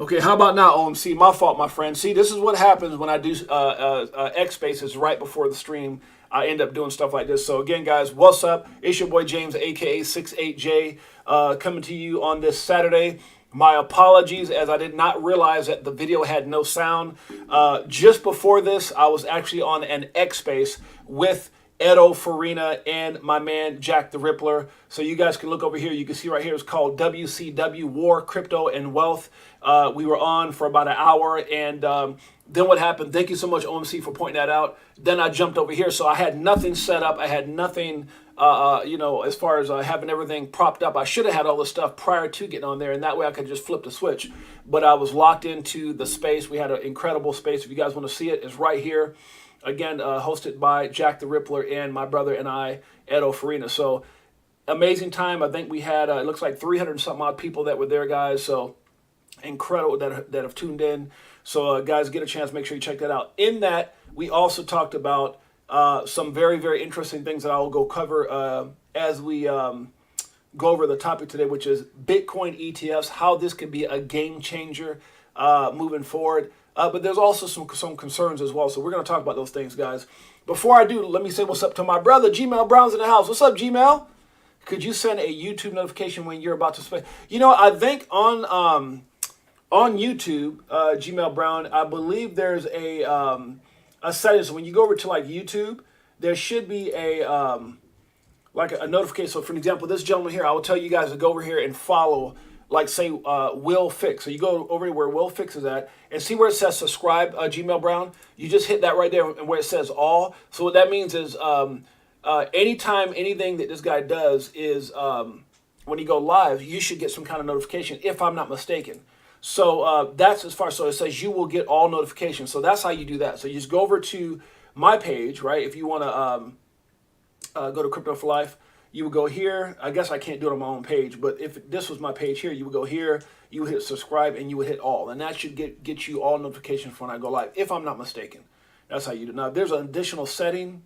Okay, how about now, OMC? My fault, my friend. See, this is what happens when I do X Spaces right before the stream. I end up doing stuff like this. So again, guys, what's up? It's your boy James, aka Six8Jay, coming to you on this Saturday. My apologies, as I did not realize that the video had no sound. Just before this, I was actually on an X Space with Edo Farina and my man Jack the Rippler. So you guys can look over here. You can see right here it's called WCW War, Crypto, and Wealth. We were on for about an hour, and then what happened? Thank you so much, OMC, for pointing that out. Then I jumped over here, so I had nothing set up. I had nothing, as far as having everything propped up. I should have had all this stuff prior to getting on there, and that way I could just flip the switch. But I was locked into the space. We had an incredible space. If you guys want to see it, it's right here. Again, hosted by Jack the Rippler and my brother and I, Edo Farina. So amazing time. I think we had, it looks like 300 and something odd people that were there, guys. So incredible that have tuned in. So guys, get a chance, make sure you check that out. In that, we also talked about some very, very interesting things that I will go cover as we go over the topic today, which is Bitcoin ETFs, how this can be a game changer moving forward. But there's also some concerns as well. So we're going to talk about those things, guys. Before I do, let me say what's up to my brother. Gmail Brown's in the house. What's up, Gmail? Could you send a YouTube notification when you're about to space? You know, I think on YouTube, Gmail Brown, I believe there's a setting. So when you go over to like YouTube, there should be a like a notification. So for example, this gentleman here, I will tell you guys to go over here and follow, like say Will Fix. So you go over where Will Fix is at and see where it says subscribe, Gmail Brown. You just hit that right there and where it says all. So what that means is anytime anything that this guy does is when he go live, you should get some kind of notification, if I'm not mistaken. So that's as far, so it says you will get all notifications. So that's how you do that. So you just go over to my page, right? If you want to go to Crypto for Life, you would go here. I guess I can't do it on my own page, but if this was my page here, you would go here, you would hit subscribe, and you would hit all. And that should get you all notifications when I go live, if I'm not mistaken. That's how you do it. Now, if there's an additional setting,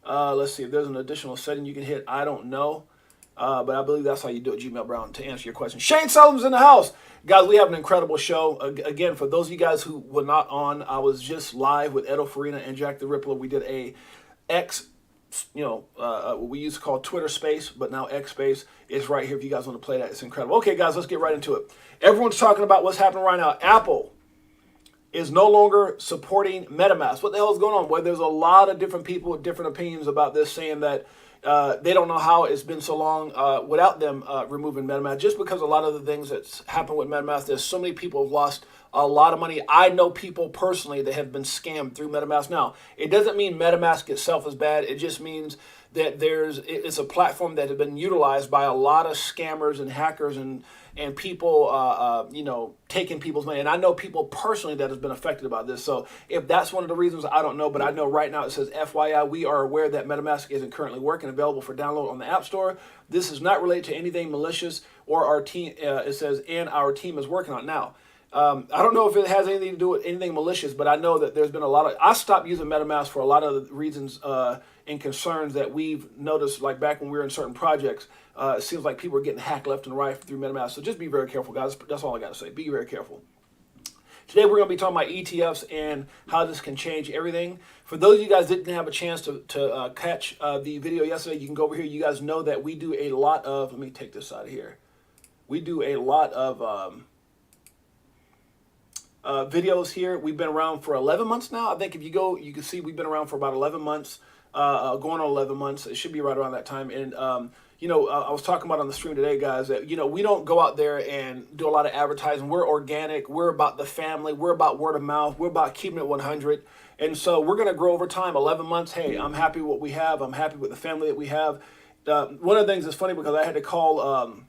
let's see, if there's an additional setting you can hit, I don't know. But I believe that's how you do it, Gmail Brown, to answer your question. Shane Sullivan's in the house. Guys, we have an incredible show. Again, for those of you guys who were not on, I was just live with Edo Farina and Jack the Rippler. We did a what we used to call Twitter Space, but now X Space is right here if you guys want to play that. It's incredible. Okay, guys, let's get right into it. Everyone's talking about what's happening right now. Apple is no longer supporting MetaMask. What the hell is going on? Well, there's a lot of different people with different opinions about this, saying that they don't know how it's been so long without them removing MetaMask, just because a lot of the things that's happened with MetaMask, there's so many people have lost a lot of money. I know people personally that have been scammed through MetaMask. Now, it doesn't mean MetaMask itself is bad. It just means that it's a platform that has been utilized by a lot of scammers and hackers and people, taking people's money. And I know people personally that has been affected by this. So if that's one of the reasons, I don't know. But I know right now it says, FYI, we are aware that MetaMask isn't currently working, available for download on the App Store. This is not related to anything malicious or our team. It says, and our team is working on it now. I don't know if it has anything to do with anything malicious, but I know that there's been a lot of, I stopped using MetaMask for a lot of the reasons and concerns that we've noticed, like back when we were in certain projects. It seems like people are getting hacked left and right through MetaMask. So just be very careful, guys. That's all I got to say. Be very careful. Today we're going to be talking about ETFs and how this can change everything. For those of you guys that didn't have a chance to catch the video yesterday, you can go over here. You guys know that we do a lot of, let me take this out of here. We do a lot of videos here. We've been around for 11 months now. I think if you go, you can see we've been around for about 11 months, going on 11 months. It should be right around that time. And, I was talking about on the stream today, guys, that, we don't go out there and do a lot of advertising. We're organic. We're about the family. We're about word of mouth. We're about keeping it 100. And so we're going to grow over time. 11 months. Hey, I'm happy with what we have. I'm happy with the family that we have. One of the things that's funny, because I had to call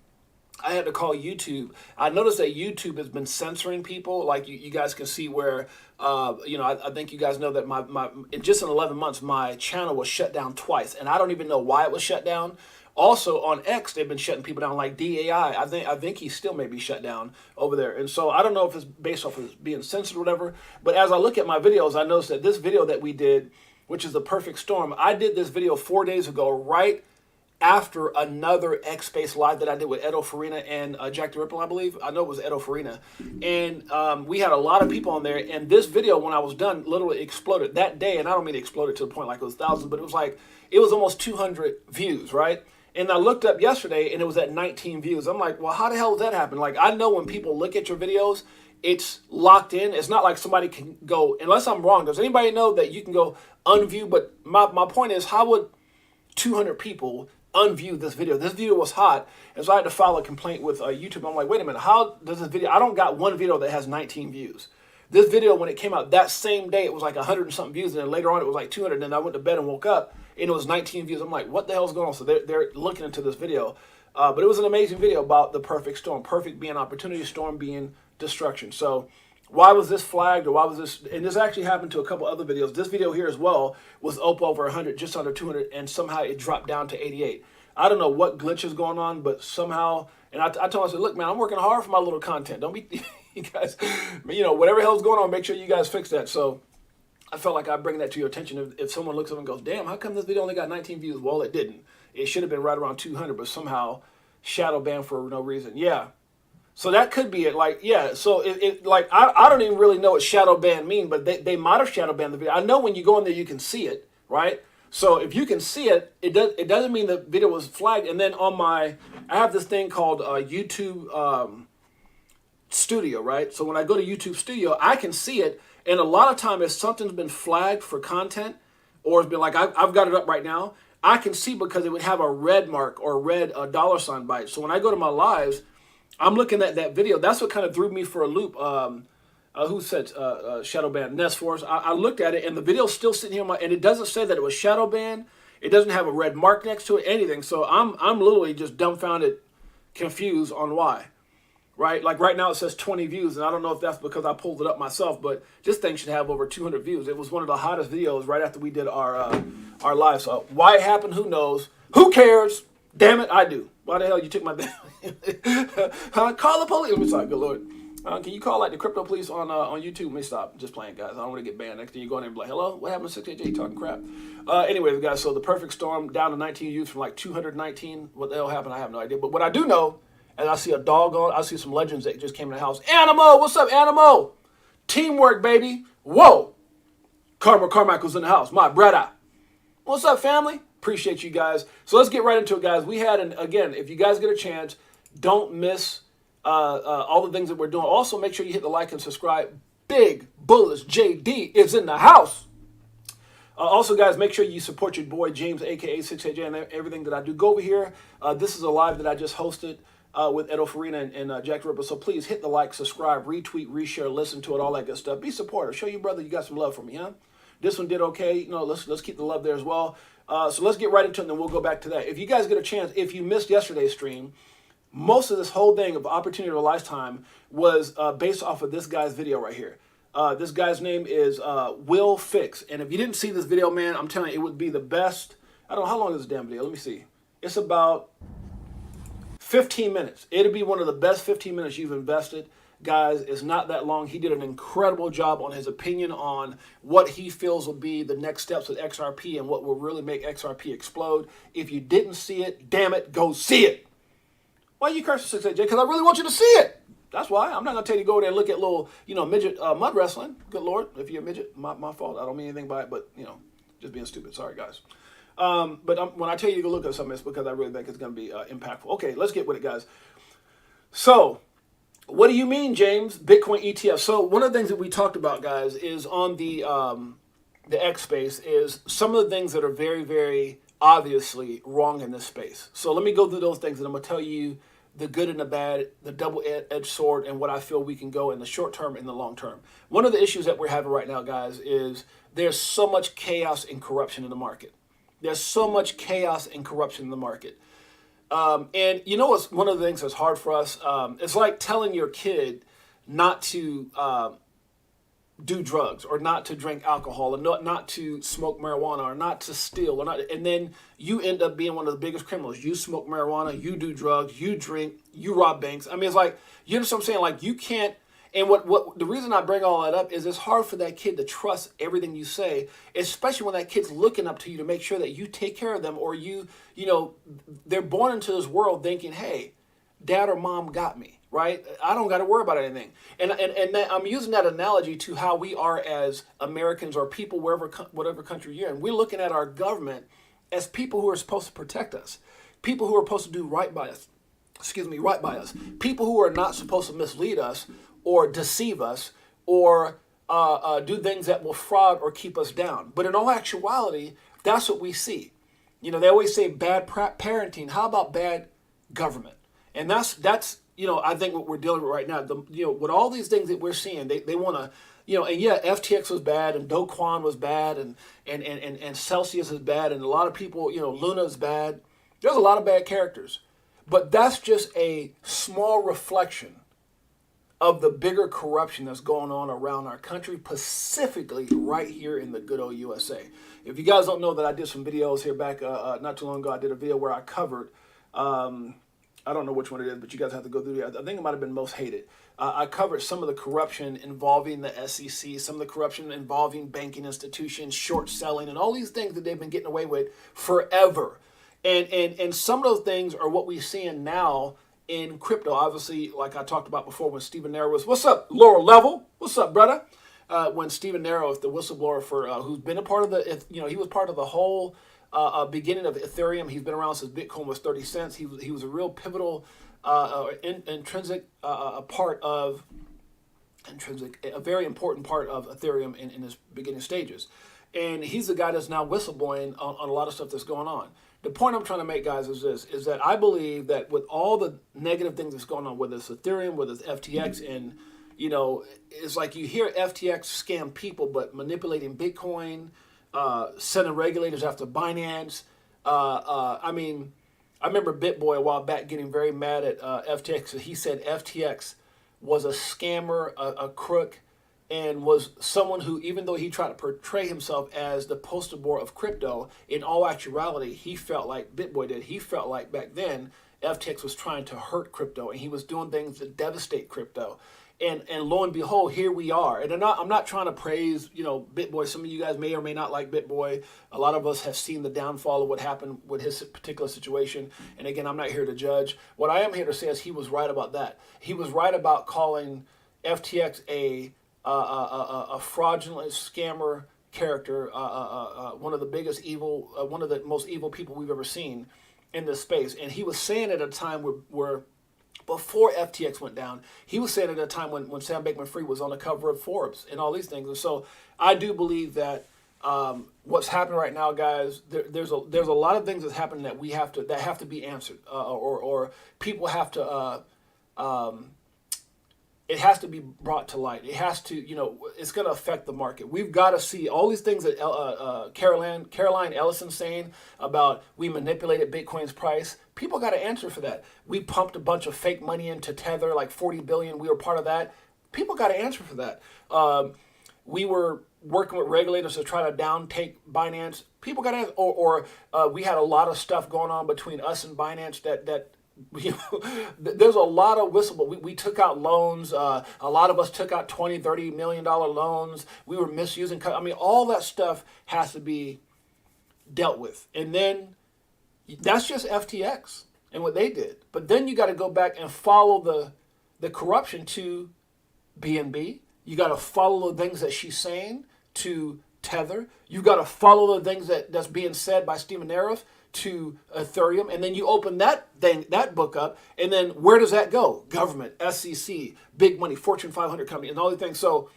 YouTube. I noticed that YouTube has been censoring people. Like you guys can see where, I think you guys know that just in 11 months, my channel was shut down twice. And I don't even know why it was shut down. Also on X, they've been shutting people down, like DAI. I think he still may be shut down over there. And so I don't know if it's based off of being censored or whatever. But as I look at my videos, I noticed that this video that we did, which is the perfect storm, I did this video 4 days ago, right after another X Space live that I did with Edo Farina and Jack the Ripple, I believe. I know it was Edo Farina. And we had a lot of people on there. And this video, when I was done, literally exploded that day. And I don't mean exploded to the point like it was thousands, but it was like, it was almost 200 views, right? And I looked up yesterday and it was at 19 views. I'm like, well, how the hell does that happen? Like, I know when people look at your videos, it's locked in. It's not like somebody can go, unless I'm wrong, does anybody know that you can go unview? But my point is, how would 200 people unview this video? This video was hot, and so I had to file a complaint with YouTube. I'm like, wait a minute, how does this video, I don't got one video that has 19 views. This video, when it came out that same day, it was like 100 and something views, and then later on it was like 200, and then I went to bed and woke up, and it was 19 views. I'm like, what the hell is going on? So they're looking into this video. But it was an amazing video about the perfect storm. Perfect being opportunity, storm being destruction. So why was this flagged, or why was this, and this actually happened to a couple other videos. This video here as well was up over 100, just under 200, and somehow it dropped down to 88. I don't know what glitch is going on, but somehow, and I told him, I said, look, man, I'm working hard for my little content. Don't be, you guys, you know, whatever hell's going on, make sure you guys fix that. So I felt like I'd bring that to your attention. If someone looks up and goes, damn, how come this video only got 19 views? Well, it didn't. It should have been right around 200, but somehow shadow banned for no reason. Yeah. So that could be it. Like, yeah. So like, I don't even really know what shadow ban mean, but they might have shadow banned the video. I know when you go in there, you can see it, right? So if you can see it, it doesn't mean the video was flagged. And then on I have this thing called YouTube Studio, right? So when I go to YouTube Studio, I can see it. And a lot of time, if something's been flagged for content, or it's been like, I've got it up right now, I can see because it would have a red mark or a red dollar sign by it. So when I go to my lives, I'm looking at that video. That's what kind of threw me for a loop. Who said shadow ban? Nest Force. I looked at it, and the video's still sitting here, and it doesn't say that it was shadow ban. It doesn't have a red mark next to it, anything. So I'm literally just dumbfounded, confused on why. Right? Like right now it says 20 views, and I don't know if that's because I pulled it up myself, but this thing should have over 200 views. It was one of the hottest videos right after we did our live. So why it happened, who knows? Who cares? Damn it, I do. Why the hell you took my call the police? Let me stop, good Lord. Can you call like the crypto police on YouTube? Let me stop. Just playing, guys. I don't want to get banned. Next thing you go in there and be like, hello? What happened to Six8Jay talking crap? Anyways, guys, so the perfect storm down to 19 views from like 219. What the hell happened? I have no idea. But what I do know, and I see a dog on, I see some legends that just came in the house. Animo, what's up, Animo? Teamwork, baby. Whoa. Carmichael's in the house. My brother. What's up, family? Appreciate you guys. So let's get right into it, guys. We had, again, if you guys get a chance, don't miss all the things that we're doing. Also, make sure you hit the like and subscribe. Big Bullets JD is in the house. Also, guys, make sure you support your boy James, aka Six8Jay, and everything that I do. Go over here. This is a live that I just hosted with Edo Farina and Jack the Ripple. So please hit the like, subscribe, retweet, reshare, listen to it, all that good stuff. Be supportive. Show your brother you got some love for me, huh? This one did okay. You know, let's keep the love there as well. So let's get right into it, and then we'll go back to that. If you guys get a chance, if you missed yesterday's stream, most of this whole thing of opportunity of a lifetime was based off of this guy's video right here. This guy's name is Will Fix. And if you didn't see this video, man, I'm telling you, it would be the best. I don't know, how long is this damn video? Let me see. It's about 15 minutes. It'll be one of the best 15 minutes you've invested. Guys, it's not that long. He did an incredible job on his opinion on what he feels will be the next steps with XRP and what will really make XRP explode. If you didn't see it, damn it, go see it. Why are you cursing, Six8Jay? Because I really want you to see it. That's why. I'm not going to tell you to go over there and look at little, midget mud wrestling. Good Lord. If you're a midget, my fault. I don't mean anything by it, but, just being stupid. Sorry, guys. But when I tell you to go look at something, it's because I really think it's going to be impactful. Okay, let's get with it, guys. So, what do you mean, James? Bitcoin ETF. So, one of the things that we talked about, guys, is on the X space is some of the things that are very, very obviously wrong in this space. So, let me go through those things, and I'm going to tell you the good and the bad, the double-edged sword, and what I feel we can go in the short term and the long term. One of the issues that we're having right now, guys, is there's so much chaos and corruption in the market. There's so much chaos and corruption in the market. And you know what's one of the things that's hard for us? It's like telling your kid not to do drugs or not to drink alcohol or not to smoke marijuana or not to steal and then you end up being one of the biggest criminals. You smoke marijuana, you do drugs, you drink, you rob banks. I mean, it's like, you know what I'm saying? Like, you can't, And what the reason I bring all that up is it's hard for that kid to trust everything you say, especially when that kid's looking up to you to make sure that you take care of them, or they're born into this world thinking, hey, dad or mom got me, right? I don't got to worry about anything. And I'm using that analogy to how we are as Americans or people whatever country you're in. We're looking at our government as people who are supposed to protect us, people who are supposed to do right by us. Right by us. People who are not supposed to mislead us or deceive us or do things that will fraud or keep us down. But in all actuality, that's what we see. They always say bad parenting. How about bad government? And that's I think what we're dealing with right now. With all these things that we're seeing, they want to. And yeah, FTX was bad, and Do Kwon was bad, and Celsius is bad, and a lot of people, Luna is bad. There's a lot of bad characters. But that's just a small reflection of the bigger corruption that's going on around our country, specifically right here in the good old USA. If you guys don't know that I did some videos here back not too long ago, I did a video where I covered, I don't know which one it is, but you guys have to go through it. I think it might have been Most Hated. I covered some of the corruption involving the SEC, some of the corruption involving banking institutions, short selling, and all these things that they've been getting away with forever. And some of those things are what we're seeing now in crypto. Obviously, like I talked about before, when Stephen Nero was, what's up, Laura Level? What's up, brother? When Stephen Nero, the whistleblower for who's been a part of the, he was part of the whole beginning of Ethereum. He's been around since Bitcoin was 30 cents. He was a real pivotal, intrinsic part of, a very important part of Ethereum in its beginning stages. And he's the guy that's now whistleblowing on a lot of stuff that's going on. The point I'm trying to make, guys, is this, is that I believe that with all the negative things that's going on, whether it's Ethereum, whether it's FTX, and, it's like you hear FTX scam people, but manipulating Bitcoin, sending regulators after Binance. I remember BitBoy a while back getting very mad at FTX. He said FTX was a scammer, a crook, and was someone who, even though he tried to portray himself as the poster boy of crypto, in all actuality, he felt like BitBoy did. He felt like back then FTX was trying to hurt crypto, and he was doing things to devastate crypto. And lo and behold, here we are. And I'm not trying to praise, BitBoy. Some of you guys may or may not like BitBoy. A lot of us have seen the downfall of what happened with his particular situation. And again, I'm not here to judge. What I am here to say is he was right about that. He was right about calling FTX a fraudulent scammer character, one of the biggest evil, one of the most evil people we've ever seen in this space. And he was saying at a time where before FTX went down, he was saying at a time when Sam Bankman-Fried was on the cover of Forbes and all these things. And so I do believe that what's happening right now, guys, there's a lot of things that's happening that have to be answered, or people have to. It has to be brought to light. It has to, it's going to affect the market. We've got to see all these things that Caroline Ellison's saying about we manipulated Bitcoin's price. People got to answer for that. We pumped a bunch of fake money into Tether, like 40 billion. We were part of that. People got to answer for that. We were working with regulators to try to downtake Binance. People got to answer. Or we had a lot of stuff going on between us and Binance that there's a lot of whistleblower. We took out loans. A lot of us took out $20-30 million loans. We were misusing. All that stuff has to be dealt with. And then that's just FTX and what they did. But then you got to go back and follow the corruption to BNB. You got to follow the things that she's saying to Tether. You got to follow the things that's being said by Stephen Nero to Ethereum, and then you open that book up, and then where does that go? Government, SEC, big money, Fortune 500 company, and all these things. So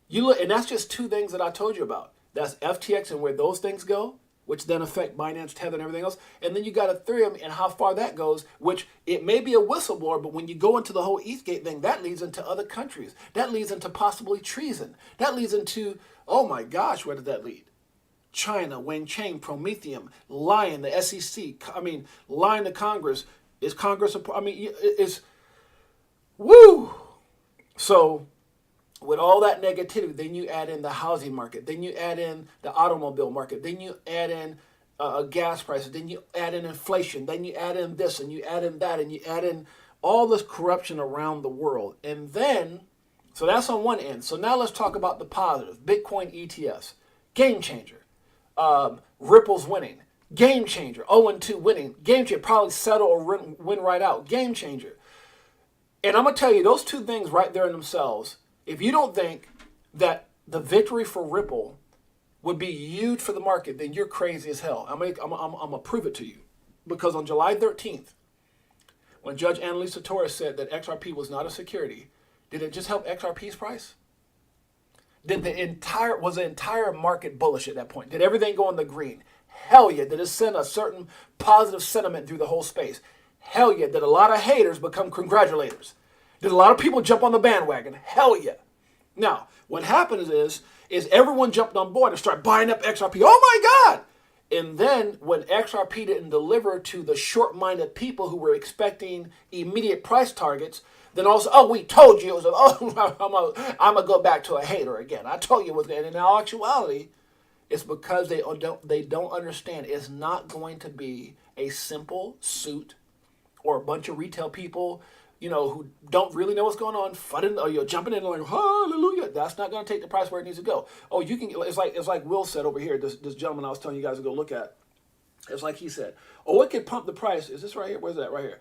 you look, and that's just two things that I told you about. That's FTX and where those things go, which then affect Binance, Tether, and everything else. And then you got Ethereum and how far that goes, which it may be a whistleblower, but when you go into the whole Eastgate thing, that leads into other countries. That leads into possibly treason. That leads into, oh my gosh, where did that lead? China, Wang Chang, Prometheum, lying, the SEC, lying to Congress. Is Congress, it's, woo! So, with all that negativity, then you add in the housing market, then you add in the automobile market, then you add in gas prices, then you add in inflation, then you add in this, and you add in that, and you add in all this corruption around the world. And then So that's on one end. So now let's talk about the positives. Bitcoin ETFs, game changer. Ripple's winning, game changer. 0-2 winning, game changer. Probably settle or win right out, game changer. And I'm going to tell you, those two things right there in themselves, if you don't think that the victory for Ripple would be huge for the market, then you're crazy as hell. I'm going to prove it to you. Because on July 13th, when Judge Annalisa Torres said that XRP was not a security, did it just help XRP's price? Was the entire market bullish at that point? Did everything go in the green? Hell yeah. Did it send a certain positive sentiment through the whole space? Hell yeah. Did a lot of haters become congratulators? Did a lot of people jump on the bandwagon? Hell yeah. Now, what happens is everyone jumped on board and started buying up XRP. Oh my God. And then when XRP didn't deliver to the short-minded people who were expecting immediate price targets, then also, oh, we told you it was, I'm going to go back to a hater again. I told you it was, and in all actuality, it's because they don't understand. It's not going to be a simple suit or a bunch of retail people, who don't really know what's going on, funding, or jumping in like, hallelujah. That's not going to take the price where it needs to go. Oh, you can. It's like Will said over here. This gentleman I was telling you guys to go look at. It's like he said, oh, it could pump the price. Is this right here? Where's that? Right here.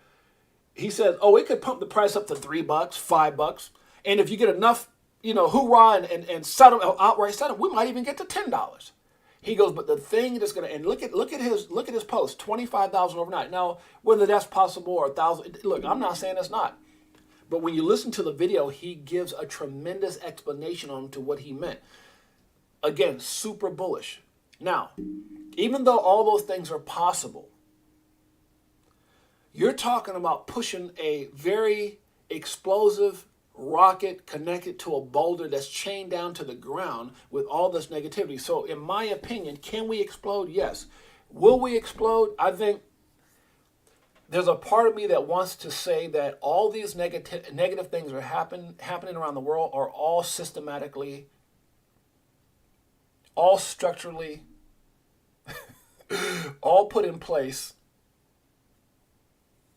He says, oh, it could pump the price up to $3, $5, and if you get enough, hoorah and settle outright settle, we might even get to $10. He goes, but the thing that's going to, and look at his post, 25,000 overnight. Now, whether that's possible or 1,000, look, I'm not saying it's not. But when you listen to the video, he gives a tremendous explanation on to what he meant. Again, super bullish. Now, even though all those things are possible, you're talking about pushing a very explosive rocket connected to a boulder that's chained down to the ground with all this negativity. So in my opinion, can we explode? Yes. Will we explode? I think there's a part of me that wants to say that all these negative things are happening around the world are all systematically, all structurally, all put in place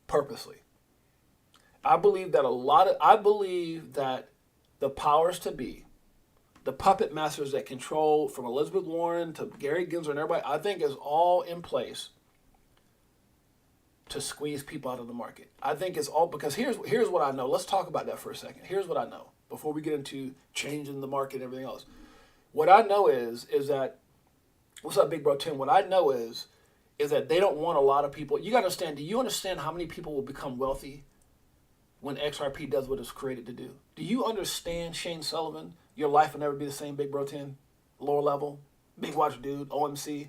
purposely. I believe that the powers to be, the puppet masters that control, from Elizabeth Warren to Gary Gensler and everybody, I think is all in place to squeeze people out of the market. I think it's all, because here's what I know. Let's talk about that for a second. Here's what I know before we get into changing the market and everything else. What I know is that, what's up, Big Bro Tim? What I know is that they don't want a lot of people. You got to understand, do you understand how many people will become wealthy when XRP does what it's created to do? Do you understand, Shane Sullivan, your life will never be the same, Big Bro 10, lower level, big watch dude, OMC?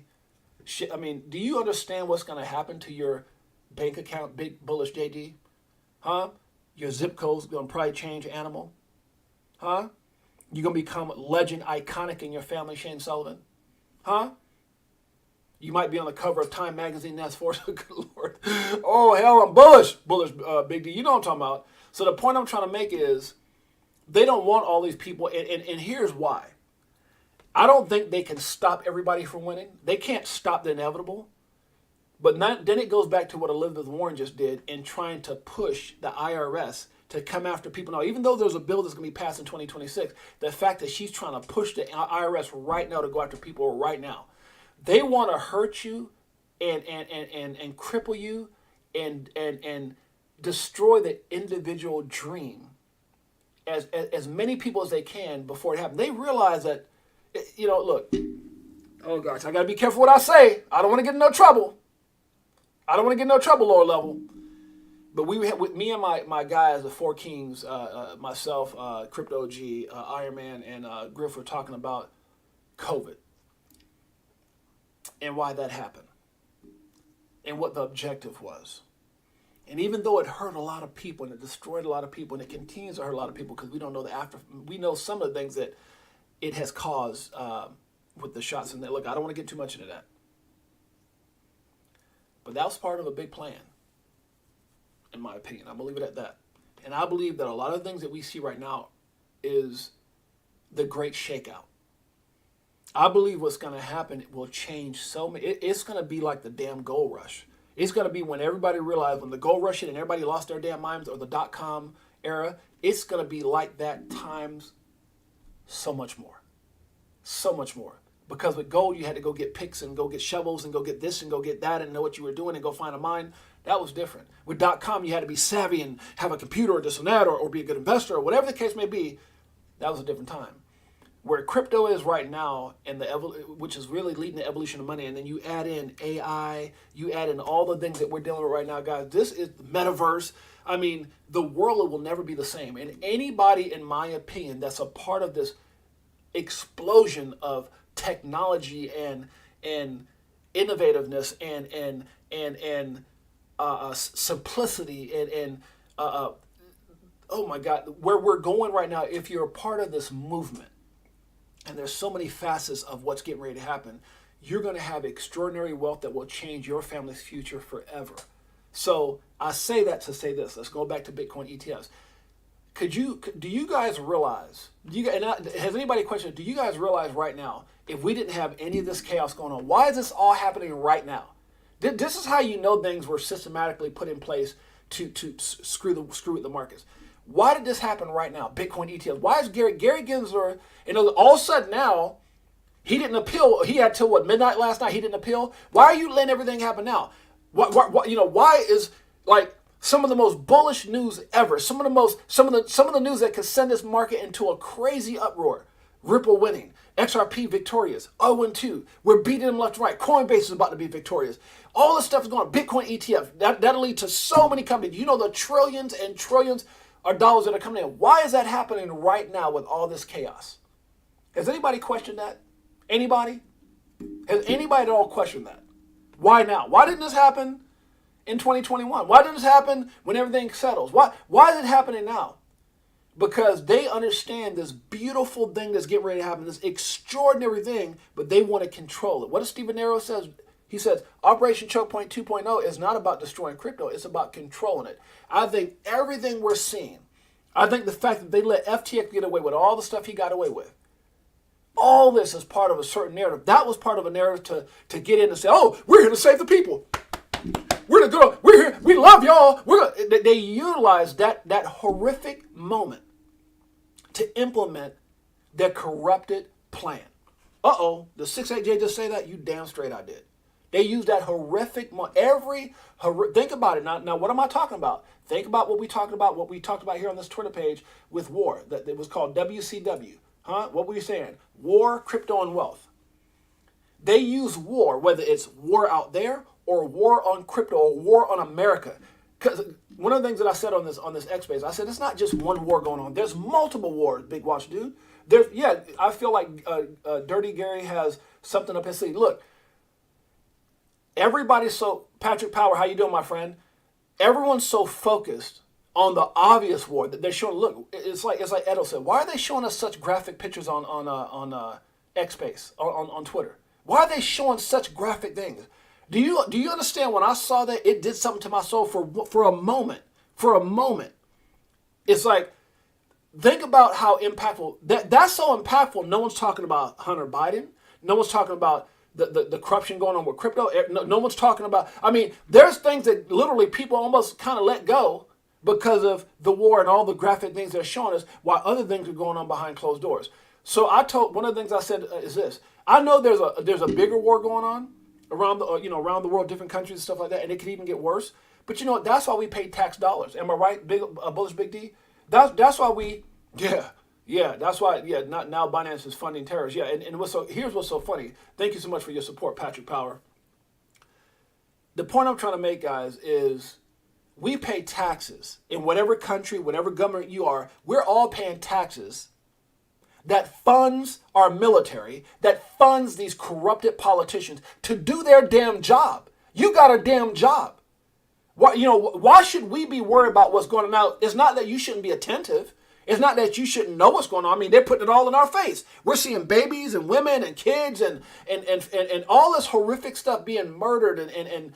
Shit, I mean, do you understand what's going to happen to your bank account, Big Bullish JD? Huh? Your zip code's going to probably change, animal? Huh? You're going to become legend, iconic in your family, Shane Sullivan? Huh? You might be on the cover of Time magazine. That's for good Lord. Oh, hell, I'm bullish. Bullish, Big D. You know what I'm talking about. So the point I'm trying to make is they don't want all these people. And here's why. I don't think they can stop everybody from winning. They can't stop the inevitable. But then it goes back to what Elizabeth Warren just did in trying to push the IRS to come after people. Now, even though there's a bill that's going to be passed in 2026, the fact that she's trying to push the IRS right now to go after people right now. They want to hurt you and cripple you and destroy the individual dream as many people as they can before it happens. They realize that, look, oh gosh, I got to be careful what I say. I don't want to get in no trouble. Lower level. But with me and my guys, the Four Kings, myself, Crypto G, Iron Man, and Griff were talking about COVID. And why that happened. And what the objective was. And even though it hurt a lot of people and it destroyed a lot of people and it continues to hurt a lot of people because we don't know we know some of the things that it has caused with the shots in there. Look, I don't want to get too much into that. But that was part of a big plan, in my opinion. I believe it at that. And I believe that a lot of things that we see right now is the great shakeout. I believe what's going to happen will change so many. It's going to be like the damn gold rush. It's going to be when everybody realized when the gold rush hit and everybody lost their damn minds, or the .com era, it's going to be like that times so much more. So much more. Because with gold, you had to go get picks and go get shovels and go get this and go get that and know what you were doing and go find a mine. That was different. With .com, you had to be savvy and have a computer or this and that or be a good investor or whatever the case may be. That was a different time. Where crypto is right now, and which is really leading the evolution of money, and then you add in AI, you add in all the things that we're dealing with right now, guys. This is the metaverse. I mean, the world will never be the same. And anybody, in my opinion, that's a part of this explosion of technology and innovativeness and simplicity and oh my God, where we're going right now. If you're a part of this movement, and there's so many facets of what's getting ready to happen, you're going to have extraordinary wealth that will change your family's future forever. So I say that to say this. Let's go back to Bitcoin ETFs. Do you guys realize, has anybody questioned, do you guys realize right now, if we didn't have any of this chaos going on, why is this all happening right now? This is how you know things were systematically put in place to screw with the markets. Why did this happen right now? Bitcoin ETFs. Why is Gary Gensler, all of a sudden now, he didn't appeal. He had till midnight last night. He didn't appeal. Why are you letting everything happen now? Why is like some of the most bullish news ever? Some of the news that could send this market into a crazy uproar. Ripple winning, XRP victorious, 0-2. We're beating them left and right. Coinbase is about to be victorious. All this stuff is going on. Bitcoin ETF. That'll lead to so many companies. The trillions and trillions of dollars that are coming in. Why is that happening right now with all this chaos? Has anybody questioned that? Anybody? Has anybody at all questioned that? Why now? Why didn't this happen in 2021? Why didn't this happen when everything settles? Why is it happening now? Because they understand this beautiful thing that's getting ready to happen, this extraordinary thing, but they want to control it. What does Stephen Arrow says? He says, Operation Choke Point 2.0 is not about destroying crypto. It's about controlling it. I think everything we're seeing, I think the fact that they let FTX get away with all the stuff he got away with, all this is part of a certain narrative. That was part of a narrative to get in and say, oh, we're here to save the people. We're here. We love y'all. They utilized that horrific moment to implement their corrupted plan. Did 6-8Jay just say that? You damn straight I did. They used that horrific moment. Think about it. Now, what am I talking about? Think about what we talked about here on this Twitter page with war. That it was called WCW. What were you saying? War, crypto, and wealth. They use war, whether it's war out there or war on crypto or war on America. Because one of the things that I said on this X space, I said it's not just one war going on. There's multiple wars, Big Watch dude. I feel like Dirty Gary has something up his sleeve. Look, everybody's so, Patrick Power, how you doing, my friend? Everyone's so focused on the obvious war that they're showing. Look, it's like Edo said. Why are they showing us such graphic pictures on X space on Twitter? Why are they showing such graphic things? Do you understand when I saw that it did something to my soul for a moment? For a moment, it's like, think about how impactful that's so impactful. No one's talking about Hunter Biden. No one's talking about the corruption going on with crypto. No one's talking about. I mean, there's things that literally people almost kind of let go because of the war and all the graphic things they're showing us, while other things are going on behind closed doors. So one of the things I said is this: I know there's a bigger war going on around the world, different countries and stuff like that, and it could even get worse. But that's why we pay tax dollars. Am I right, Bullish Big D? That's why we that's why not now Binance is funding terrorists. Here's what's so funny. Thank you so much for your support, Patrick Power. The point I'm trying to make, guys, is we pay taxes in whatever country, whatever government you are. We're all paying taxes that funds our military, that funds these corrupted politicians to do their damn job. You got a damn job. Why should we be worried about what's going on now? It's not that you shouldn't be attentive. It's not that you shouldn't know what's going on. I mean, they're putting it all in our face. We're seeing babies and women and kids and all this horrific stuff being murdered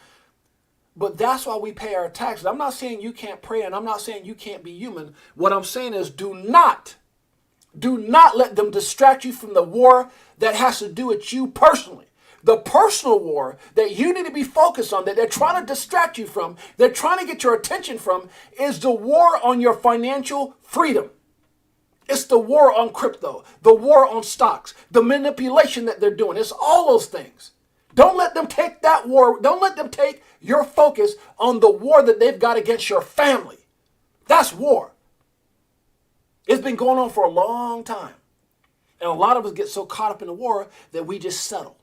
but that's why we pay our taxes. I'm not saying you can't pray, and I'm not saying you can't be human. What I'm saying is do not let them distract you from the war that has to do with you personally. The personal war that you need to be focused on, that they're trying to distract you from, they're trying to get your attention from, is the war on your financial freedom. It's the war on crypto, the war on stocks, the manipulation that they're doing. It's all those things. Don't let them take that war. Don't let them take your focus on the war that they've got against your family. That's war. It's been going on for a long time. And a lot of us get so caught up in the war that we just settle.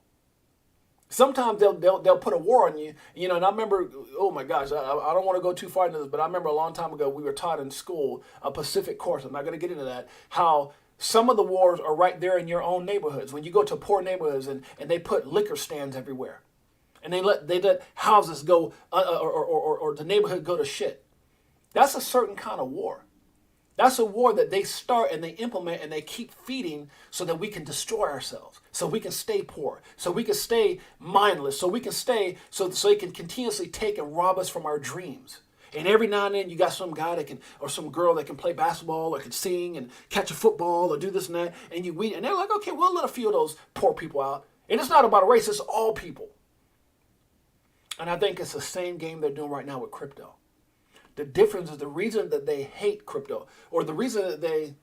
Sometimes they'll put a war on you, and I remember, oh my gosh, I don't want to go too far into this, but I remember a long time ago we were taught in school, a Pacific course, I'm not going to get into that, how some of the wars are right there in your own neighborhoods. When you go to poor neighborhoods and they put liquor stands everywhere, and they let houses go, or the neighborhood go to shit. That's a certain kind of war. That's a war that they start and they implement and they keep feeding so that we can destroy ourselves, so we can stay poor, so we can stay mindless, so we can stay, so they can continuously take and rob us from our dreams. And every now and then you got some guy that can, or some girl that can play basketball or can sing and catch a football or do this and that. And they're like, okay, we'll let a few of those poor people out. And it's not about a race, it's all people. And I think it's the same game they're doing right now with crypto. The difference is the reason that they hate crypto, or the reason that they,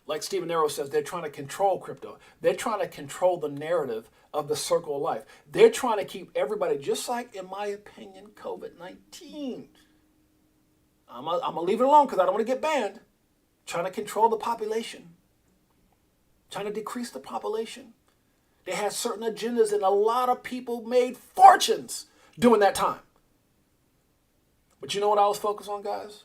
like Stephen Arrow says, they're trying to control crypto. They're trying to control the narrative of the circle of life. They're trying to keep everybody, just like, in my opinion, COVID-19. I'm going to leave it alone because I don't want to get banned. Trying to control the population. Trying to decrease the population. They had certain agendas, and a lot of people made fortunes during that time. But you know what I was focused on, guys?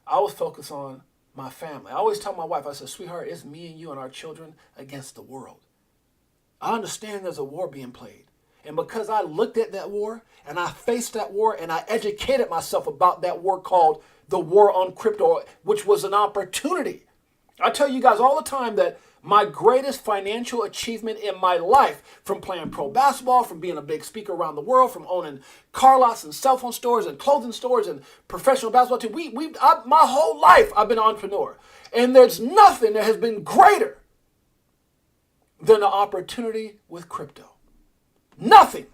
I was focused on my family. I always tell my wife, I said, sweetheart, it's me and you and our children against the world. I understand there's a war being played. And because I looked at that war and I faced that war and I educated myself about that war called the war on crypto, which was an opportunity. I tell you guys all the time that my greatest financial achievement in my life, from playing pro basketball, from being a big speaker around the world, from owning car lots and cell phone stores and clothing stores and professional basketball team, my whole life I've been an entrepreneur. And there's nothing that has been greater than the opportunity with crypto. Nothing.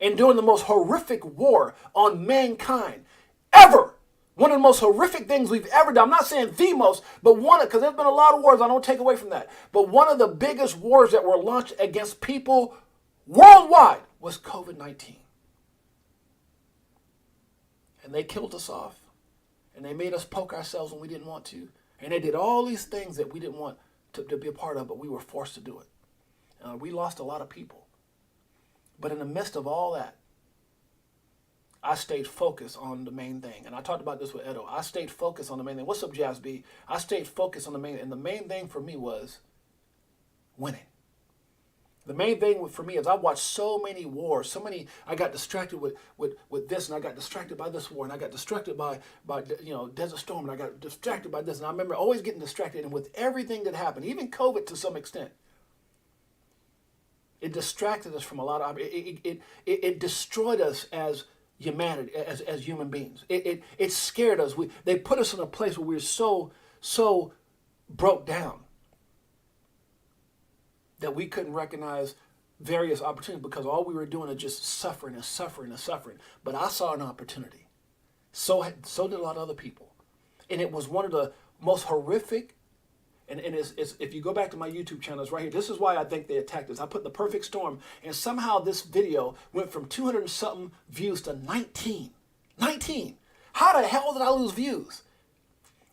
And during the most horrific war on mankind ever, one of the most horrific things we've ever done. I'm not saying the most, but because there's been a lot of wars, I don't take away from that. But one of the biggest wars that were launched against people worldwide was COVID-19. And they killed us off. And they made us poke ourselves when we didn't want to. And they did all these things that we didn't want to be a part of, but we were forced to do it. We lost a lot of people. But in the midst of all that, I stayed focused on the main thing. And I talked about this with Edo. I stayed focused on the main thing. What's up, Jazz B? I stayed focused on the main thing. And the main thing for me was winning. The main thing for me is I watched so many wars, I got distracted with this, and I got distracted by this war, and I got distracted by Desert Storm, and I got distracted by this. And I remember always getting distracted, and with everything that happened, even COVID to some extent, it distracted us from a lot of, it destroyed us as humanity, as human beings. It scared us. They put us in a place where we were so broke down that we couldn't recognize various opportunities because all we were doing is just suffering and suffering and suffering. But I saw an opportunity. So did a lot of other people. And it was one of the most horrific, and it's if you go back to my YouTube channel, it's right here. This is why I think they attacked us. I put the perfect storm, and somehow this video went from 200 and something views to 19. 19. How the hell did I lose views?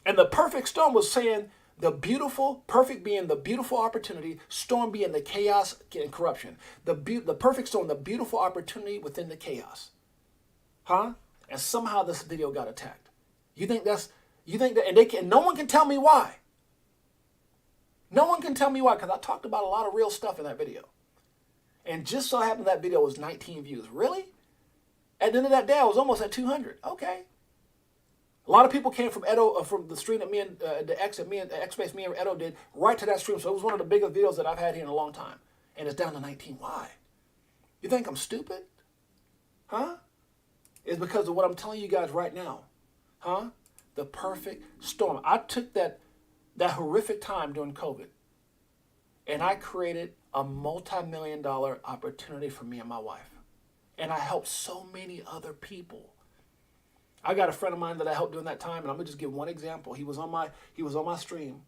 And the perfect storm was saying the beautiful, perfect being the beautiful opportunity, storm being the chaos and corruption. The perfect storm, the beautiful opportunity within the chaos. Huh? And somehow this video got attacked. You think that, and no one can tell me why. No one can tell me why, because I talked about a lot of real stuff in that video. And just so happened that video was 19 views. Really? At the end of that day, I was almost at 200. Okay. A lot of people came from Edo, from the stream that me and the X and X-Space me and Edo did right to that stream. So it was one of the biggest videos that I've had here in a long time. And it's down to 19. Why? You think I'm stupid? Huh? It's because of what I'm telling you guys right now. Huh? The perfect storm. I took that horrific time during COVID, and I created a multi-million-dollar opportunity for me and my wife. And I helped so many other people. I got a friend of mine that I helped during that time, and I'm gonna just give one example. He was on my stream.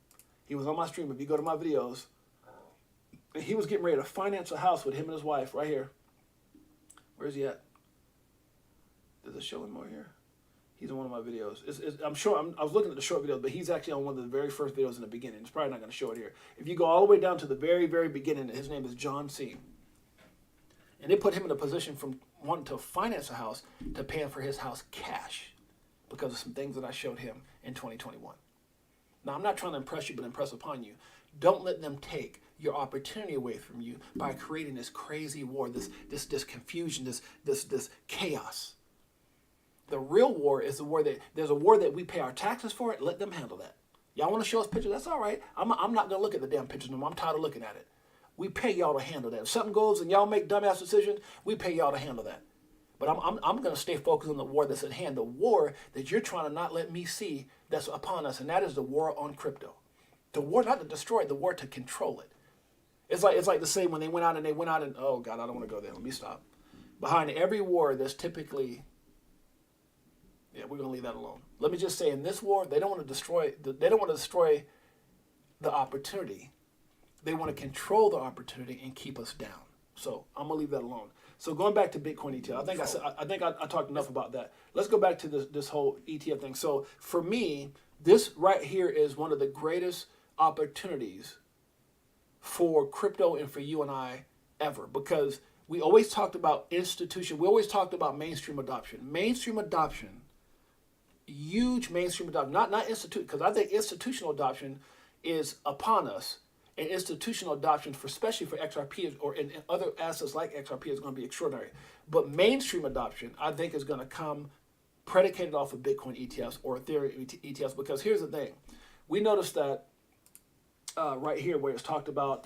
He was on my stream. If you go to my videos, and he was getting ready to finance a house with him and his wife right here. Where's he at? Does it show him more here? He's in one of my videos. I'm sure, I was looking at the short videos, but he's actually on one of the very first videos in the beginning. It's probably not going to show it here. If you go all the way down to the very, very beginning, his name is John C. And they put him in a position from wanting to finance a house to paying for his house cash because of some things that I showed him in 2021. Now, I'm not trying to impress you, but impress upon you. Don't let them take your opportunity away from you by creating this crazy war, this confusion, this chaos. The real war is the war there's a war that we pay our taxes for it. Let them handle that. Y'all want to show us pictures? That's all right. I'm not going to look at the damn pictures no more. I'm tired of looking at it. We pay y'all to handle that. If something goes and y'all make dumbass decisions, we pay y'all to handle that. But I'm going to stay focused on the war that's at hand, the war that you're trying to not let me see that's upon us, and that is the war on crypto. The war not to destroy it, the war to control it. It's like the same when they went out and oh God, I don't want to go there. Let me stop. Behind every war, there's typically, yeah, we're going to leave that alone. Let me just say, in this war, they don't want to destroy the opportunity. They want to control the opportunity and keep us down. So I'm gonna leave that alone. So going back to Bitcoin ETF, I think I talked enough about that. Let's go back to this whole ETF thing. So for me, this right here is one of the greatest opportunities for crypto and for you and I ever, because we always talked about institution. We always talked about mainstream adoption. Mainstream adoption, huge mainstream adoption. Not institute, because I think institutional adoption is upon us. And institutional adoption, especially for XRP or in other assets like XRP, is going to be extraordinary. But mainstream adoption, I think, is going to come predicated off of Bitcoin ETFs or Ethereum ETFs. Because here's the thing. We noticed that right here where it's talked about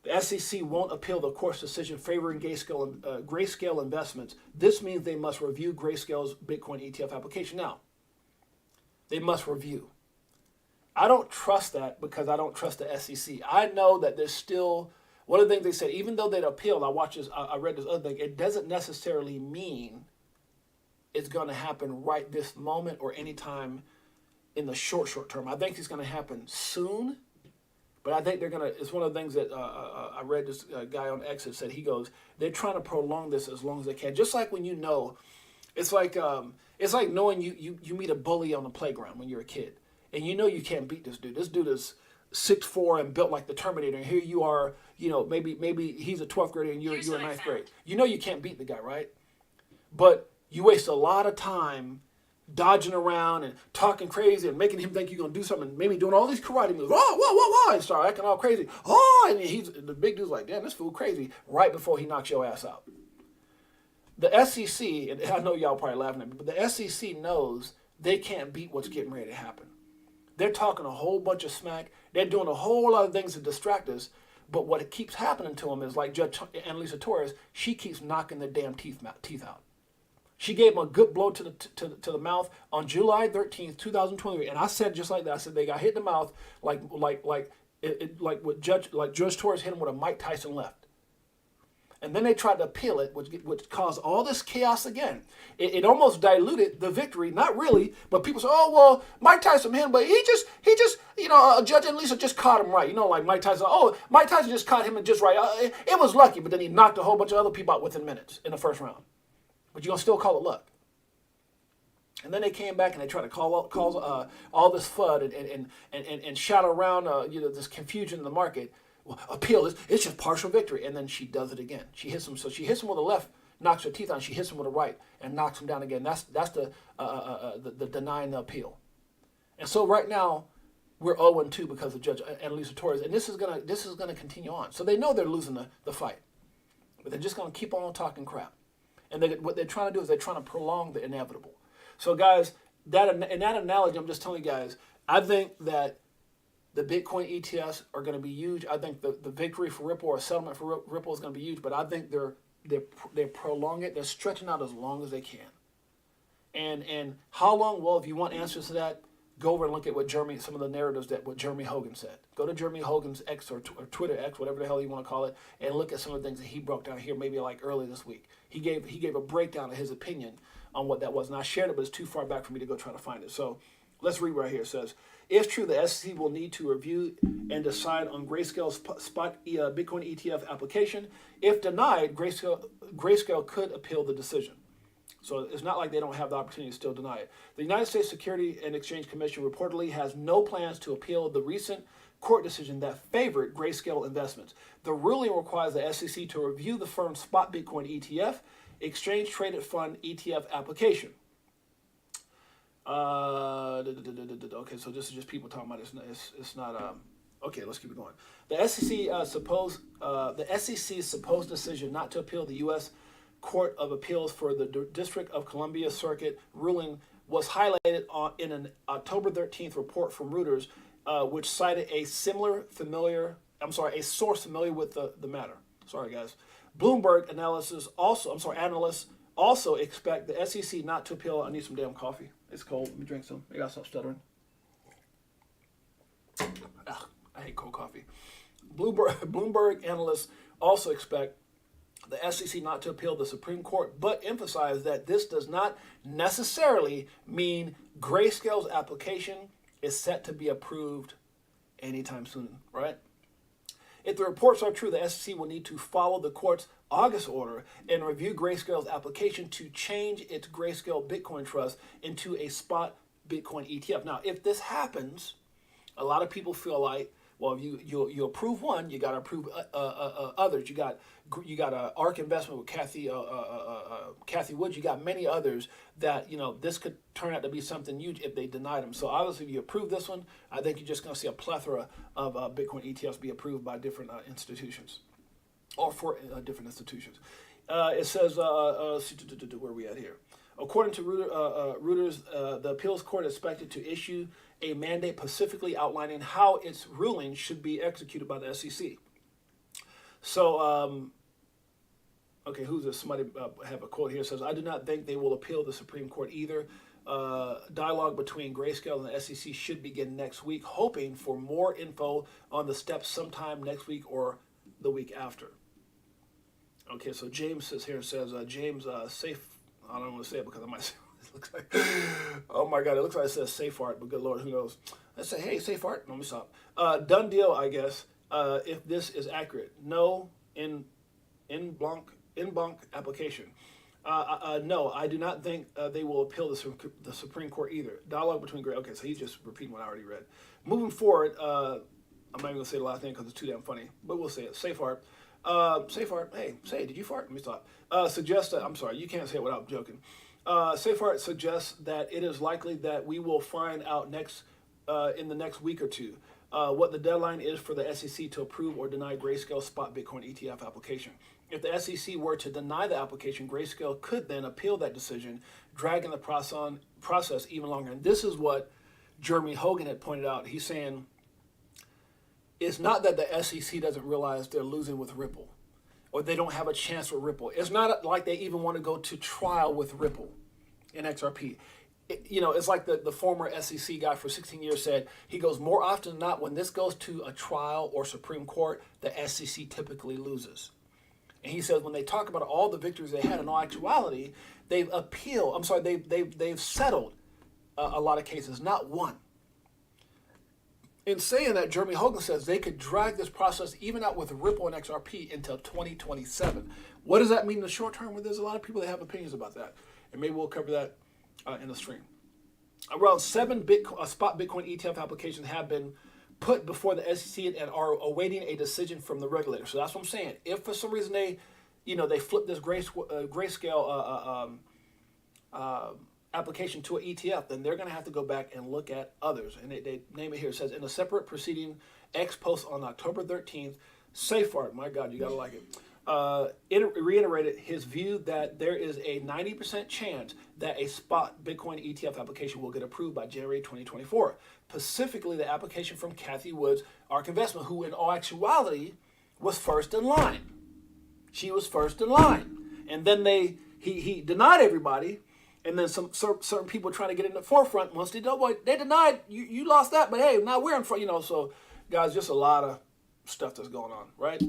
the SEC won't appeal the court's decision favoring Grayscale investments. This means they must review Grayscale's Bitcoin ETF application. Now, they must review. I don't trust that because I don't trust the SEC. I know that there's still, one of the things they said, even though they'd appeal, I read this other thing, it doesn't necessarily mean it's going to happen right this moment or anytime in the short term. I think it's going to happen soon, but I think they're going to, it's one of the things that I read this guy on X that said, he goes, they're trying to prolong this as long as they can. Just like when you know, it's like knowing you meet a bully on the playground when you're a kid. And you know you can't beat this dude. This dude is 6'4" and built like the Terminator. And here you are, maybe he's a 12th grader and you're in 9th grade. You know you can't beat the guy, right? But you waste a lot of time dodging around and talking crazy and making him think you're going to do something. And maybe doing all these karate moves. And start acting all crazy. And the big dude's like, damn, this fool crazy. Right before he knocks your ass out. The SEC, and I know y'all probably laughing at me, but the SEC knows they can't beat what's getting ready to happen. They're talking a whole bunch of smack. They're doing a whole lot of things to distract us. But what keeps happening to them is like Judge Annalisa Torres, she keeps knocking their damn teeth out. She gave them a good blow to the mouth on July 13th, 2023. And I said just like that. I said they got hit in the mouth like Judge Torres hit him with a Mike Tyson left. And then they tried to appeal it, which caused all this chaos again. It almost diluted the victory. Not really, but people say, oh, well, Mike Tyson hit him, but he just, Judge Annalisa just caught him right. Like Mike Tyson, Mike Tyson just caught him just right. It was lucky, but then he knocked a whole bunch of other people out within minutes in the first round. But you're going to still call it luck. And then they came back and they tried to cause all this FUD and shout around this confusion in the market. Well, appeal, it's just partial victory. And then she does it again. She hits him. So she hits him with the left, knocks her teeth out. She hits him with the right and knocks him down again. That's the denying the appeal. And so right now, we're 0-2 because of Judge Annalisa Torres. And this is gonna continue on. So they know they're losing the fight. But they're just going to keep on talking crap. And what they're trying to do is they're trying to prolong the inevitable. So guys, in that analogy, I'm just telling you guys, I think that the Bitcoin ETFs are going to be huge. I think the victory for Ripple or settlement for Ripple is going to be huge. But I think they're prolonging it. They're stretching out as long as they can. And how long? Well, if you want answers to that, go over and look at what some of the narratives that what Jeremy Hogan said. Go to Jeremy Hogan's X or Twitter X, whatever the hell you want to call it, and look at some of the things that he broke down here, maybe like early this week. He gave a breakdown of his opinion on what that was, and I shared it, but it's too far back for me to go try to find it. So let's read right here. It says, if true, the SEC will need to review and decide on Grayscale's spot Bitcoin ETF application. If denied, Grayscale could appeal the decision. So it's not like they don't have the opportunity to still deny it. The United States Securities and Exchange Commission reportedly has no plans to appeal the recent court decision that favored Grayscale investments. The ruling requires the SEC to review the firm's spot Bitcoin ETF, exchange traded fund ETF application. Okay, so this is just people talking about it. It's not. Okay, let's keep it going. The SEC's supposed decision not to appeal the U.S. Court of Appeals for the District of Columbia Circuit ruling was highlighted in an October 13th report from Reuters, which cited a source familiar with the matter. Sorry, guys. Bloomberg analysts also expect the SEC not to appeal. I need some damn coffee. It's cold. Let me drink some. I gotta stop stuttering. Ugh, I hate cold coffee. Bloomberg analysts also expect the SEC not to appeal the Supreme Court, but emphasize that this does not necessarily mean Grayscale's application is set to be approved anytime soon, right? If the reports are true, the SEC will need to follow the court's August order and review Grayscale's application to change its Grayscale Bitcoin Trust into a spot Bitcoin ETF. Now, if this happens, a lot of people feel like, well, if you approve one, you got to approve others. You got ARK Investment with Kathy Woods. You got many others that this could turn out to be something huge if they deny them. So obviously, if you approve this one, I think you're just going to see a plethora of Bitcoin ETFs be approved by different institutions, or for different institutions. It says, where are we at here? According to Reuters, the appeals court is expected to issue a mandate specifically outlining how its ruling should be executed by the SEC. So, okay, who's this? Somebody have a quote here. It says, I do not think they will appeal the Supreme Court either. Dialogue between Grayscale and the SEC should begin next week, hoping for more info on the steps sometime next week or the week after. Okay, so James sits here and says, James, safe. I don't want to say it because I might. It looks like, oh my God, it looks like it says safe art, but good Lord, who knows? Let's say, hey, safe art. Let me stop. Done deal, I guess. If this is accurate, no in blanc application. No, I do not think they will appeal the Supreme Court either. Dialogue between okay, so he's just repeating what I already read. Moving forward, I'm not even gonna say the last name because it's too damn funny, but we'll say it. Safe art. Safe art. Hey, say, did you fart? Let me stop. Suggests that, I'm sorry, you can't say it without joking. Safe art suggests that it is likely that we will find out in the next week or two what the deadline is for the SEC to approve or deny Grayscale spot Bitcoin ETF application. If the SEC were to deny the application, Grayscale could then appeal that decision, dragging the process even longer. And this is what Jeremy Hogan had pointed out. He's saying, it's not that the SEC doesn't realize they're losing with Ripple, or they don't have a chance with Ripple. It's not like they even want to go to trial with Ripple in XRP. It's like the former SEC guy for 16 years said, he goes, more often than not, when this goes to a trial or Supreme Court, the SEC typically loses. And he says when they talk about all the victories they had, in all actuality, they've settled a lot of cases, not one. In saying that, Jeremy Hogan says they could drag this process even out with Ripple and XRP until 2027. What does that mean in the short term? Well, there's a lot of people that have opinions about that. And maybe we'll cover that in the stream. Around 7 spot Bitcoin ETF applications have been put before the SEC and are awaiting a decision from the regulator. So that's what I'm saying. If for some reason they flip this Grayscale application to an ETF, then they're going to have to go back and look at others. And they name it here. It says, in a separate proceeding, X post on October 13th, Safeart, my God, you got to like it, it reiterated his view that there is a 90% chance that a spot Bitcoin ETF application will get approved by January 2024. Specifically, the application from Kathy Woods, ARK Investment, who in all actuality was first in line. She was first in line. And then he denied everybody. And then some certain people trying to get in the forefront. Once they denied you lost that, but hey, now we're in front. So guys, just a lot of stuff that's going on, right?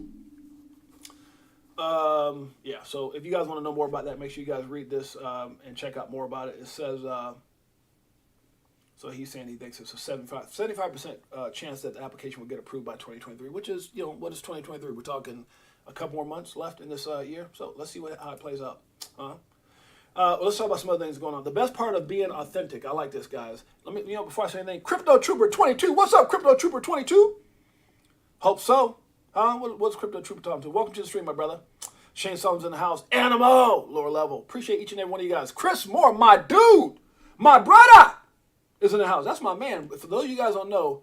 Yeah. So if you guys want to know more about that, make sure you guys read this and check out more about it. It says. So he's saying he thinks it's a 75% chance that the application will get approved by 2023, which is, what is 2023? We're talking a couple more months left in this year. So let's see how it plays out. Let's talk about some other things going on. The best part of being authentic. I like this, guys. Let me, before I say anything, Crypto Trooper 22. What's up, Crypto Trooper 22? Hope so. What's Crypto Trooper talking to? Welcome to the stream, my brother. Shane Sullivan's in the house. Animo, lower level. Appreciate each and every one of you guys. Chris Moore, my dude, my brother, is in the house. That's my man. For those of you guys don't know,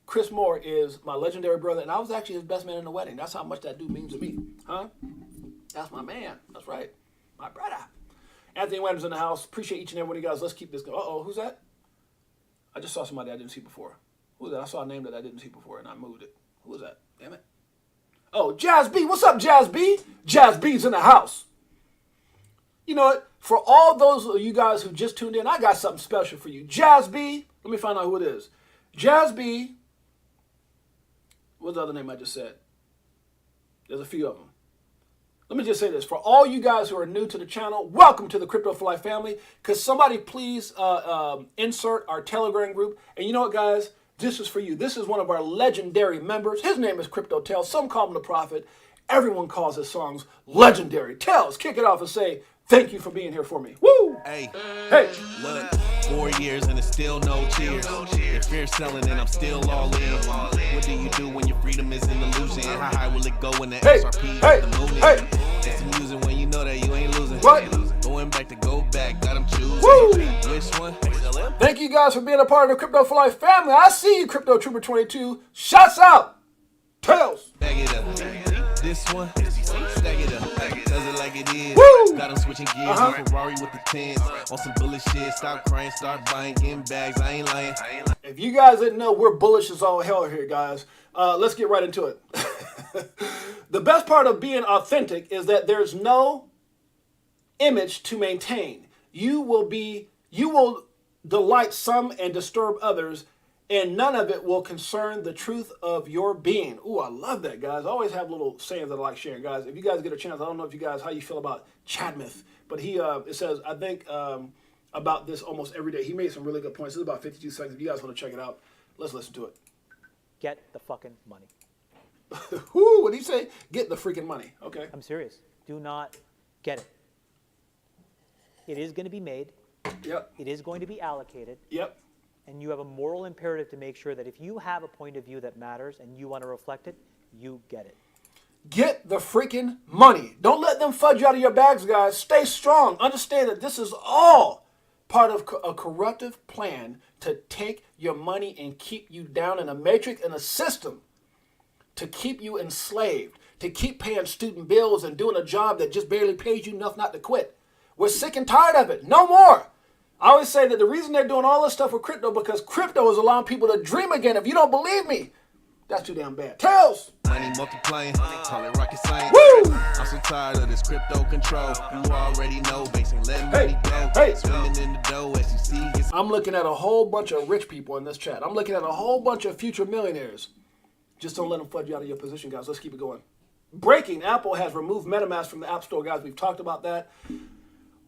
Chris Moore is my legendary brother, and I was actually his best man in the wedding. That's how much that dude means to me. That's my man. That's right. My brother. Anthony Wender's in the house. Appreciate each and every one of you guys. Let's keep this going. Uh-oh, who's that? I just saw somebody I didn't see before. Who's that? I saw a name that I didn't see before, and I moved it. Who is that? Damn it. Oh, Jazz B. What's up, Jazz B? Jazz B's in the house. You know what? For all those of you guys who just tuned in, I got something special for you. Jazz B. Let me find out who it is. Jazz B. What's the other name I just said? There's a few of them. Let me just say this. For all you guys who are new to the channel, welcome to the Crypto for Life family. Could somebody please insert our Telegram group? And you know what, guys? This is for you. This is one of our legendary members. His name is Crypto Tales. Some call him the Prophet. Everyone calls his songs legendary. Tales, kick it off and say, thank you for being here for me. Woo! Hey, look, 4 years and it's still no cheers. Your fear selling and I'm still all in. What do you do when your freedom is an illusion? How high will it go when the XRP is the moon? It's amusing when you know that you ain't losing. What? Going back to go back, got them choosing. Woo! Which one? Thank you guys for being a part of the Crypto for Life family. I see you, Crypto Trooper 22. Shouts out. Tails. Bag it up. This one, stack it up. Does it like it is. Woo! Got them switching gears on Ferrari with the tens. On some bullish shit. Stop crying, start buying, getting bags. I ain't lying. If you guys didn't know, we're bullish as all hell here, guys. Let's get right into it. The best part of being authentic is that there's no image to maintain. You will delight some and disturb others, and none of it will concern the truth of your being. Ooh, I love that, guys. I always have little sayings that I like sharing, guys. If you guys get a chance, I don't know if you guys, how you feel about ChAnGe, but it says, I think about this almost every day. He made some really good points. This is about 52 seconds. If you guys want to check it out, let's listen to it. Get the fucking money. Whoo, what did he say? Get the freaking money. Okay. I'm serious. Do not get it. It is going to be made. Yep. It is going to be allocated. Yep. And you have a moral imperative to make sure that if you have a point of view that matters and you want to reflect it, you get it. Get the freaking money. Don't let them fudge you out of your bags, guys. Stay strong. Understand that this is all part of a corruptive plan to take your money and keep you down in a matrix and a system, to keep you enslaved, to keep paying student bills and doing a job that just barely pays you enough not to quit. We're sick and tired of it. No more. I always say that the reason they're doing all this stuff with crypto because crypto is allowing people to dream again. If you don't believe me, that's too damn bad. Tails! Money multiplying, call it rocket science. Woo! I'm so tired of this crypto control. You already know, basically letting money go. Hey. Swimming in the dough as you see. I'm looking at a whole bunch of rich people in this chat. I'm looking at a whole bunch of future millionaires. Just don't let them fudge you out of your position, guys. Let's keep it going. Breaking, Apple has removed MetaMask from the App Store, guys. We've talked about that.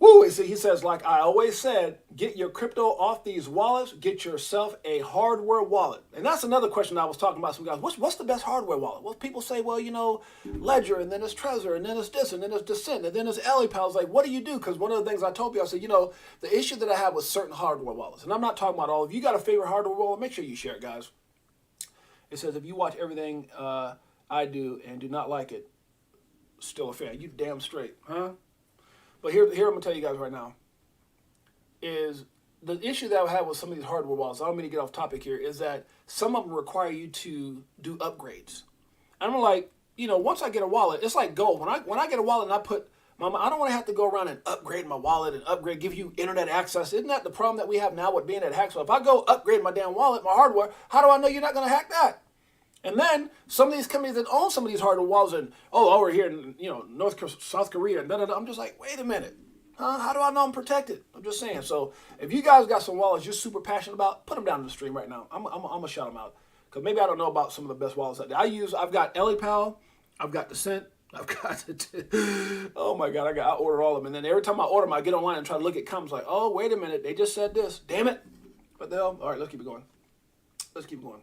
Woo! He says, like I always said, get your crypto off these wallets. Get yourself a hardware wallet. And that's another question I was talking about. Some guys, what's the best hardware wallet? Well, people say, well, Ledger, and then it's Trezor, and then it's this, and then it's Descent, and then it's Ellipal. It's like, what do you do? Because one of the things I told you, I said, the issue that I have with certain hardware wallets, and I'm not talking about all of you. Got a favorite hardware wallet? Make sure you share it, guys. It says, if you watch everything I do and do not like it, still a fan. You damn straight, huh? But here I'm going to tell you guys right now, is the issue that I have with some of these hardware wallets, I don't mean to get off topic here, is that some of them require you to do upgrades. And I'm like, once I get a wallet, it's like gold. When I get a wallet and I I don't want to have to go around and upgrade my wallet and give you internet access. Isn't that the problem that we have now with being at hack? So if I go upgrade my damn wallet, my hardware, how do I know you're not going to hack that? And then some of these companies that own some of these hardware wallets and, we're here in South Korea, I'm just like, wait a minute, Huh? How do I know I'm protected? I'm just saying. So if you guys got some wallets you're super passionate about, put them down in the stream right now. I'm gonna shout them out because maybe I don't know about some of the best wallets out there. I've got EliPal, I've got Descent, I've got oh my god, I order all of them, and then every time I order them, I get online and try to look at comments like, oh wait a minute, they just said this. Damn it! What the hell? All right, let's keep it going. Let's keep going.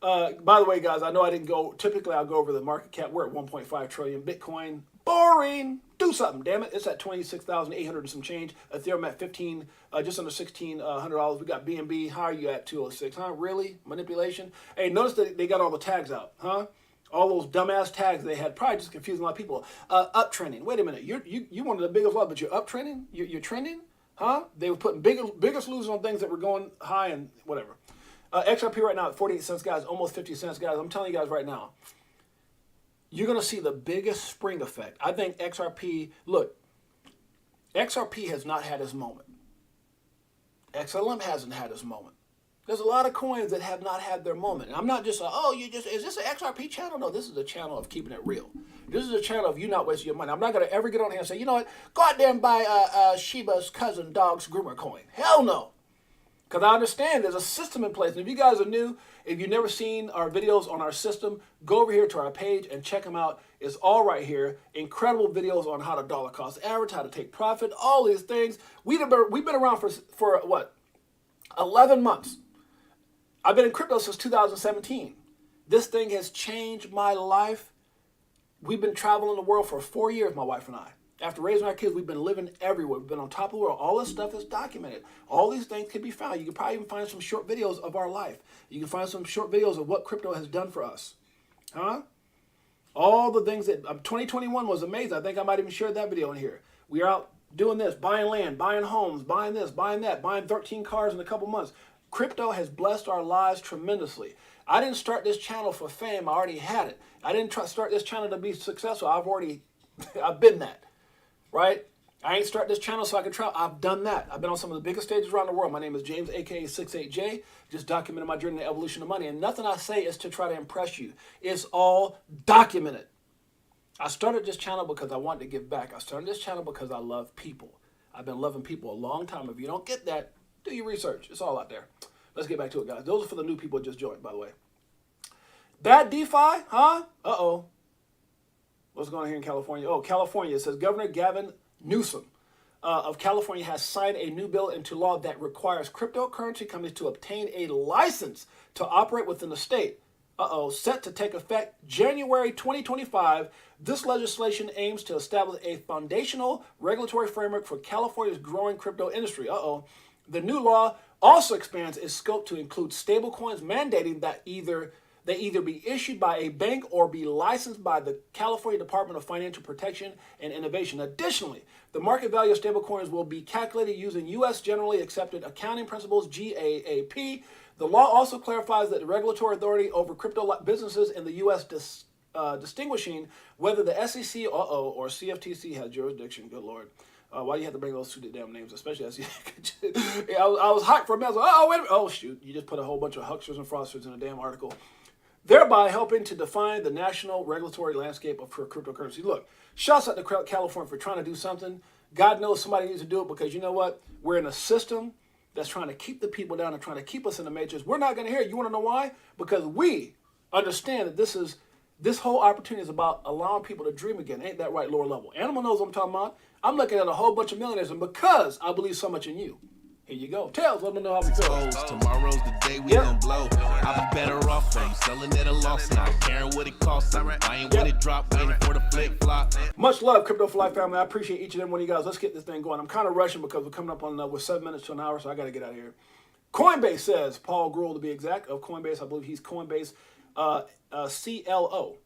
By the way, guys, I know I didn't go. Typically, I'll go over the market cap. We're at 1.5 trillion. Bitcoin, boring. Do something, damn it. It's at 26,800 and some change. Ethereum at 15, just under $1,600. We got BNB. How are you at 206? Huh? Really? Manipulation? Hey, notice that they got all the tags out, huh? All those dumbass tags they had, probably just confusing a lot of people. Uptrending. Wait a minute. You one of the biggest ones, but you're uptrending? You're trending? Huh? They were putting biggest losers on things that were going high and whatever. XRP right now at 48 cents, guys, almost 50 cents, guys. I'm telling you guys right now, you're going to see the biggest spring effect. I think XRP, look, XRP has not had its moment. XLM hasn't had its moment. There's a lot of coins that have not had their moment. And I'm not just is this an XRP channel? No, this is a channel of keeping it real. This is a channel of you not wasting your money. I'm not going to ever get on here and say, you know what, go out there and buy Shiba's cousin dog's groomer coin. Hell no. Because I understand there's a system in place. And if you guys are new, if you've never seen our videos on our system, go over here to our page and check them out. It's all right here. Incredible videos on how to dollar cost average, how to take profit, all these things. We've been around for what? 11 months. I've been in crypto since 2017. This thing has changed my life. We've been traveling the world for 4 years, my wife and I. After raising our kids, we've been living everywhere. We've been on top of the world. All this stuff is documented. All these things can be found. You can probably even find some short videos of our life. You can find some short videos of what crypto has done for us. Huh? All the things that 2021 was amazing. I think I might even share that video in here. We are out doing this, buying land, buying homes, buying this, buying that, buying 13 cars in a couple months. Crypto has blessed our lives tremendously. I didn't start this channel for fame. I already had it. I didn't start this channel to be successful. I've been that. Right? I ain't start this channel so I can travel. I've done that. I've been on some of the biggest stages around the world. My name is James, aka Six8Jay. Just documenting my journey in the evolution of money. And nothing I say is to try to impress you. It's all documented. I started this channel because I wanted to give back. I started this channel because I love people. I've been loving people a long time. If you don't get that, do your research. It's all out there. Let's get back to it, guys. Those are for the new people who just joined, by the way. Bad DeFi, huh? Uh-oh. What's going on here in California? Oh, California. It says Governor Gavin Newsom of California has signed a new bill into law that requires cryptocurrency companies to obtain a license to operate within the state. Set to take effect January 2025. This legislation aims to establish a foundational regulatory framework for California's growing crypto industry. The new law also expands its scope to include stablecoins, mandating that they either be issued by a bank or be licensed by the California Department of Financial Protection and Innovation. Additionally, the market value of stablecoins will be calculated using U.S. generally accepted accounting principles, GAAP. The law also clarifies that the regulatory authority over crypto businesses in the U.S. distinguishing whether the SEC or CFTC has jurisdiction. Good Lord. Why do you have to bring those two damn names, especially SEC? I was hyped for a minute. Wait a minute. Oh, shoot. You just put a whole bunch of hucksters and fraudsters in a damn article, thereby helping to define the national regulatory landscape for cryptocurrency. Look, shouts out to California for trying to do something. God knows somebody needs to do it because you know what? We're in a system that's trying to keep the people down and trying to keep us in the matrix. We're not going to hear it. You want to know why? Because we understand that this whole opportunity is about allowing people to dream again. Ain't that right, lower level? Animal knows what I'm talking about. I'm looking at a whole bunch of millionaires, and because I believe so much in you, here you go. Tails, let me know how we feel. Tomorrow's the day we gon' blow. I'll be better off when you selling at a loss, not caring what it costs. I ain't when it drop, waiting for the flip flop. Much love, Crypto for Life family. I appreciate each and every one of you guys. Let's get this thing going. I'm kind of rushing because we're coming up on with 7 minutes to an hour, so I got to get out of here. Coinbase says, Paul Grewal to be exact, of Coinbase. I believe he's Coinbase CLO,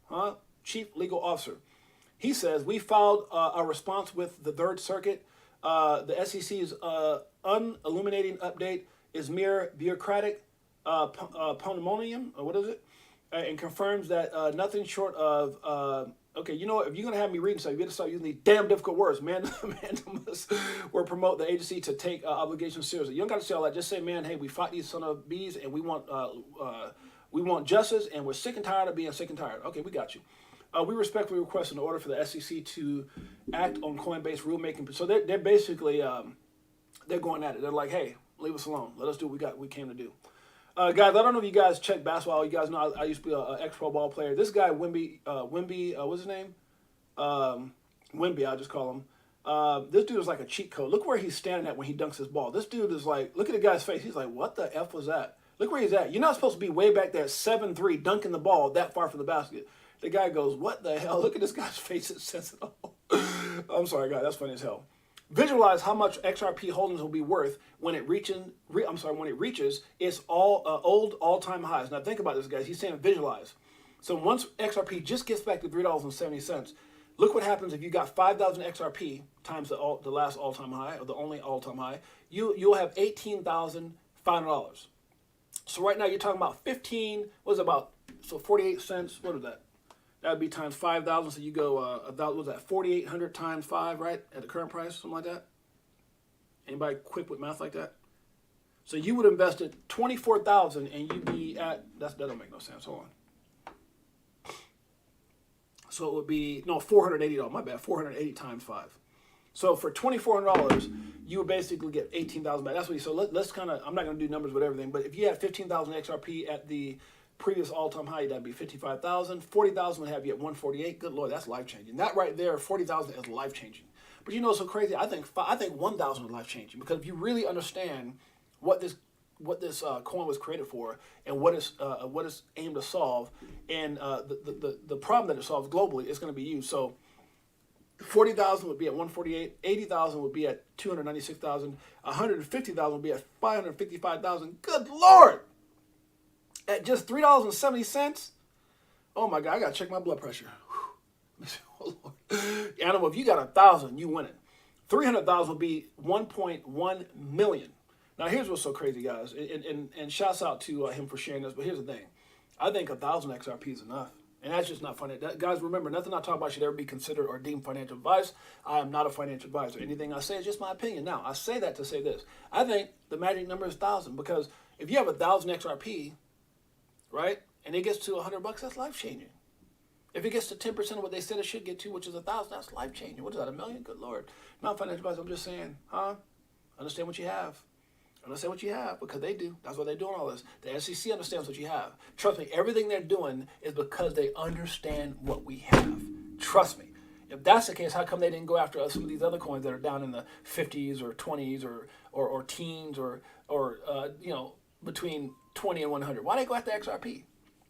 Chief Legal Officer. He says, we filed a response with the Third Circuit. The SEC's unilluminating update is mere bureaucratic pandemonium, or what is it? And confirms that nothing short of, okay, you know what, if you're going to have me reading something, you better start using these damn difficult words. Mandamus will promote the agency to take obligations seriously. You don't got to say all that. Just say, man, hey, we fought these son of bees, and we want justice, and we're sick and tired of being sick and tired. Okay, we got you. We respectfully request an order for the SEC to act on Coinbase rulemaking. So they're basically they're going at it. They're like, hey, leave us alone. Let us do what we came to do. Guys, I don't know if you guys check basketball. You guys know I used to be an ex-pro ball player. This guy, Wimby, what's his name? Wimby, I'll just call him. This dude is like a cheat code. Look where he's standing at when he dunks his ball. This dude is like, look at the guy's face. He's like, what the F was that? Look where he's at. You're not supposed to be way back there, 7'3", dunking the ball that far from the basket. The guy goes, what the hell? Look at this guy's face. It says it all. I'm sorry, guys. That's funny as hell. Visualize how much XRP holdings will be worth when it reaches its old all-time highs. Now think about this, guys. He's saying visualize. So once XRP just gets back to $3.70, look what happens if you got 5,000 XRP times the last all-time high, or the only all-time high. You'll have $18,500. So right now you're talking about 48 cents. What is that? That would be times 5,000. So you go, what was that, 4,800 times 5, right? At the current price, something like that? Anybody quick with math like that? So you would invest it 24,000 and you'd be at, that don't make no sense. Hold on. So it would be, no, $480, my bad, 480 times 5. So for $2,400, you would basically get 18,000 back. That's what he, so let's kind of, I'm not going to do numbers with everything, but if you had 15,000 XRP at the previous all-time high, that'd be 55,000. 40,000 would have you at 148. Good Lord, that's life-changing. That right there, 40,000 is life-changing. But you know what's so crazy? I think 1,000 is life-changing, because if you really understand what this coin was created for and what it's aimed to solve, and the problem that it solves globally, it's going to be used. So 40,000 would be at 148, 80,000 would be at 296,000, 150,000 would be at 555,000. Good Lord! At just $3.70? Oh my God, I gotta check my blood pressure. Oh Lord. Animal, if you got 1,000, you win it. 300,000 would be 1.1 million. Now here's what's so crazy, guys, and shouts out to him for sharing this, but here's the thing. I think 1,000 XRP is enough. And that's just not funny. Guys, remember, nothing I talk about should ever be considered or deemed financial advice. I am not a financial advisor. Anything I say is just my opinion. Now, I say that to say this. I think the magic number is 1,000, because if you have 1,000 XRP, right, and it gets to $100, that's life-changing. If it gets to 10% of what they said it should get to, which is 1,000, that's life-changing. What is that, $1 million? Good Lord. Not financial advice. I'm just saying, understand what you have. Understand what you have, because they do. That's why they're doing all this. The SEC understands what you have. Trust me, everything they're doing is because they understand what we have. Trust me. If that's the case, how come they didn't go after some of these other coins that are down in the 50s or 20s or teens or between 20 and 100? Why they go after XRP?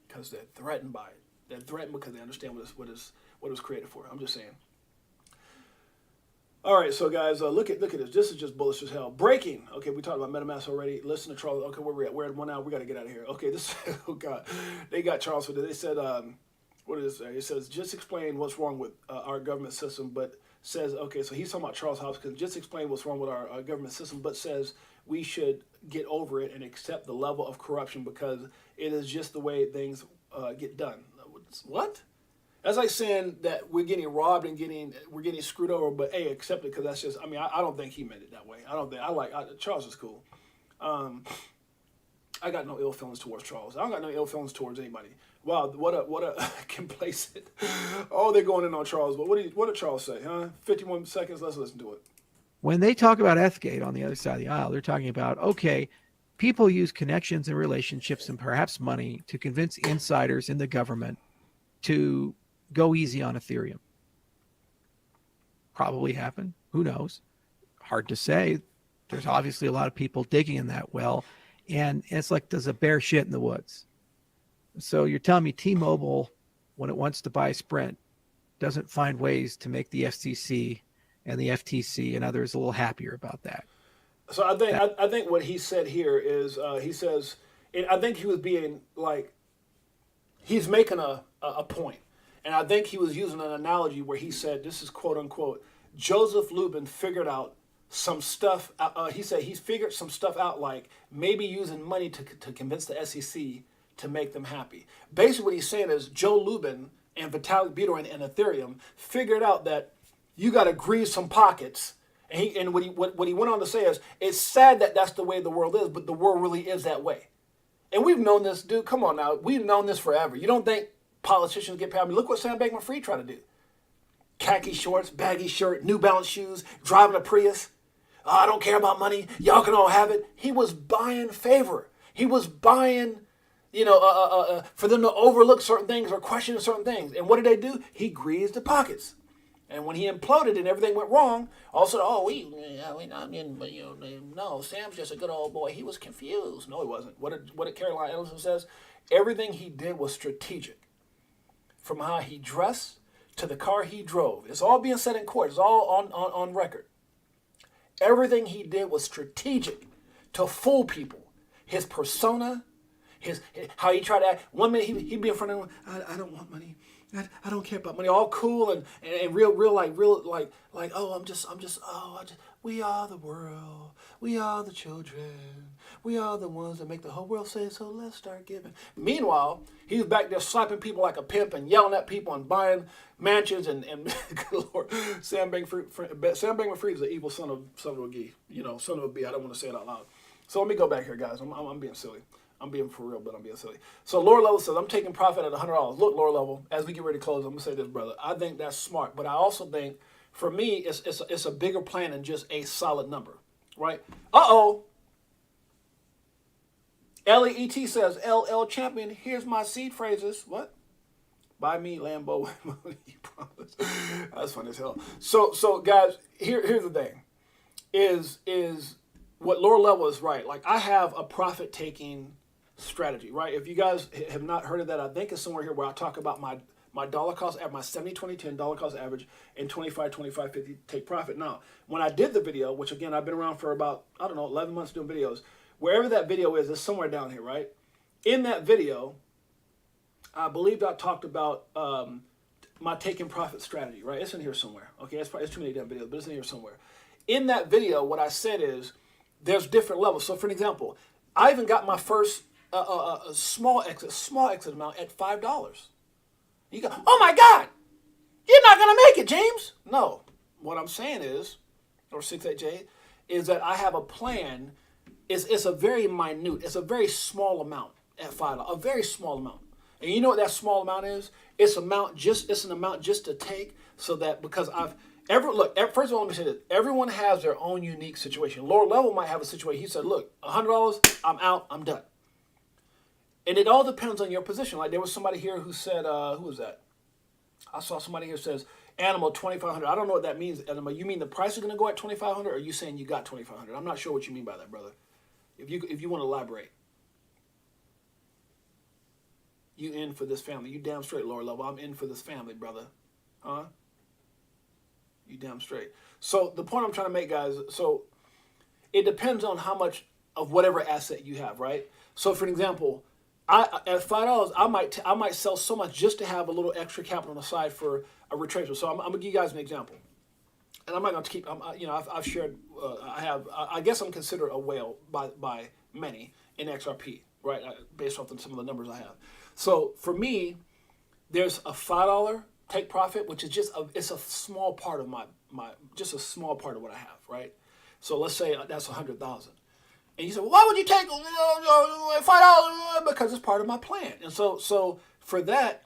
Because they're threatened by it. They're threatened because they understand what it was created for. I'm just saying. All right, so guys, look at this. This is just bullish as hell. Breaking. Okay, we talked about MetaMask already. Listen to Charles. Okay, where we at? We're at 1 hour. We got to get out of here. Okay, this. Oh God, they got Charles for this. They said, what is it? It says, just explain what's wrong with our government system, but says, okay, so he's talking about Charles Hopkins. Just explain what's wrong with our government system, but says we should get over it and accept the level of corruption because it is just the way things get done. What? That's like saying that we're getting robbed and we're getting screwed over, but hey, accept it because that's just. I mean, I don't think he meant it that way. Charles is cool. I got no ill feelings towards Charles. I don't got no ill feelings towards anybody. Wow, what a complacent. Oh, they're going in on Charles. But what did Charles say? 51 seconds. Let's listen to it. When they talk about Ethgate on the other side of the aisle, they're talking about, okay, people use connections and relationships and perhaps money to convince insiders in the government to go easy on Ethereum. Probably happened. Who knows? Hard to say. There's obviously a lot of people digging in that well. And it's like there's a bear shit in the woods. So you're telling me T-Mobile, when it wants to buy Sprint, doesn't find ways to make the FCC and the FTC and others a little happier about that. So I think what he said here is he says, I think he was being like, he's making a point. And I think he was using an analogy where he said, this is quote unquote, Joseph Lubin figured out some stuff. He said he's figured some stuff out, like maybe using money to convince the SEC to make them happy. Basically what he's saying is Joe Lubin and Vitalik Buterin and Ethereum figured out that you got to grease some pockets. And what he went on to say is, it's sad that that's the way the world is, but the world really is that way. And we've known this, dude. Come on now. We've known this forever. You don't think politicians get paid. I mean, look what Sam Bankman-Fried tried to do. Khaki shorts, baggy shirt, New Balance shoes, driving a Prius. Oh, I don't care about money. Y'all can all have it. He was buying favor. He was buying, for them to overlook certain things or question certain things. And what did they do? He greased the pockets. And when he imploded and everything went wrong, all of a sudden, no, Sam's just a good old boy. He was confused. No, he wasn't. What did Caroline Ellison says? Everything he did was strategic. From how he dressed to the car he drove. It's all being said in court. It's all on record. Everything he did was strategic to fool people. His persona, how he tried to act. 1 minute he'd be in front of him. I don't want money. I don't care about money. All cool and real we are the world. We are the children. We are the ones that make the whole world say, so let's start giving. Meanwhile, he was back there slapping people like a pimp and yelling at people and buying mansions and good Lord, Sam Bankman-Fried is an evil son of a gee, son of a bee. I don't want to say it out loud. So let me go back here, guys. I'm being silly. I'm being for real, but I'm being silly. So lower level says, I'm taking profit at $100. Look, lower level, as we get ready to close, I'm going to say this, brother. I think that's smart, but I also think, for me, it's a bigger plan than just a solid number, right? Uh-oh. LEET says, LL Champion, here's my seed phrases. What? Buy me Lambo. You promise. That's funny as hell. So guys, here's the thing. Is what lower level is right. Like, I have a profit-taking strategy, right? If you guys have not heard of that, I think it's somewhere here where I talk about my dollar cost, my 70-20-10 dollar cost average and 25-25-50 take profit. Now, when I did the video, which again, I've been around for about, 11 months doing videos, wherever that video is, it's somewhere down here, right? In that video, I believe I talked about my taking profit strategy, right? It's in here somewhere. Okay, it's too many damn videos, but it's in here somewhere. In that video, what I said is there's different levels. So for an example, I even got my first small exit amount at $5. You go, oh my God, you're not going to make it, James. No, what I'm saying is, or Six8Jay, is that I have a plan. It's a very minute, it's a very small amount at $5, a very small amount. And you know what that small amount is? It's an amount just to take, so that, because first of all, let me say this. Everyone has their own unique situation. Lower level might have a situation. He said, look, $100, I'm out, I'm done. And it all depends on your position. Like, there was somebody here who said, who was that? I saw somebody here who says, Animal, $2,500. I don't know what that means, Animal. You mean the price is going to go at $2,500, or are you saying you got $2,500? I'm not sure what you mean by that, brother. If you want to elaborate. You in for this family. You damn straight, lower level. I'm in for this family, brother. Huh? You damn straight. So the point I'm trying to make, guys, so it depends on how much of whatever asset you have, right? So for an example, at $5, I might sell so much just to have a little extra capital on the side for a retracement. So I'm gonna give you guys an example, and I'm not going to keep. I've shared. I guess I'm considered a whale by many in XRP, right? Based off of some of the numbers I have. So for me, there's a $5 take profit, which is just it's a small part of just a small part of what I have, right? So let's say that's 100,000. And you say, well, why would you take $5? Because it's part of my plan. And so for that,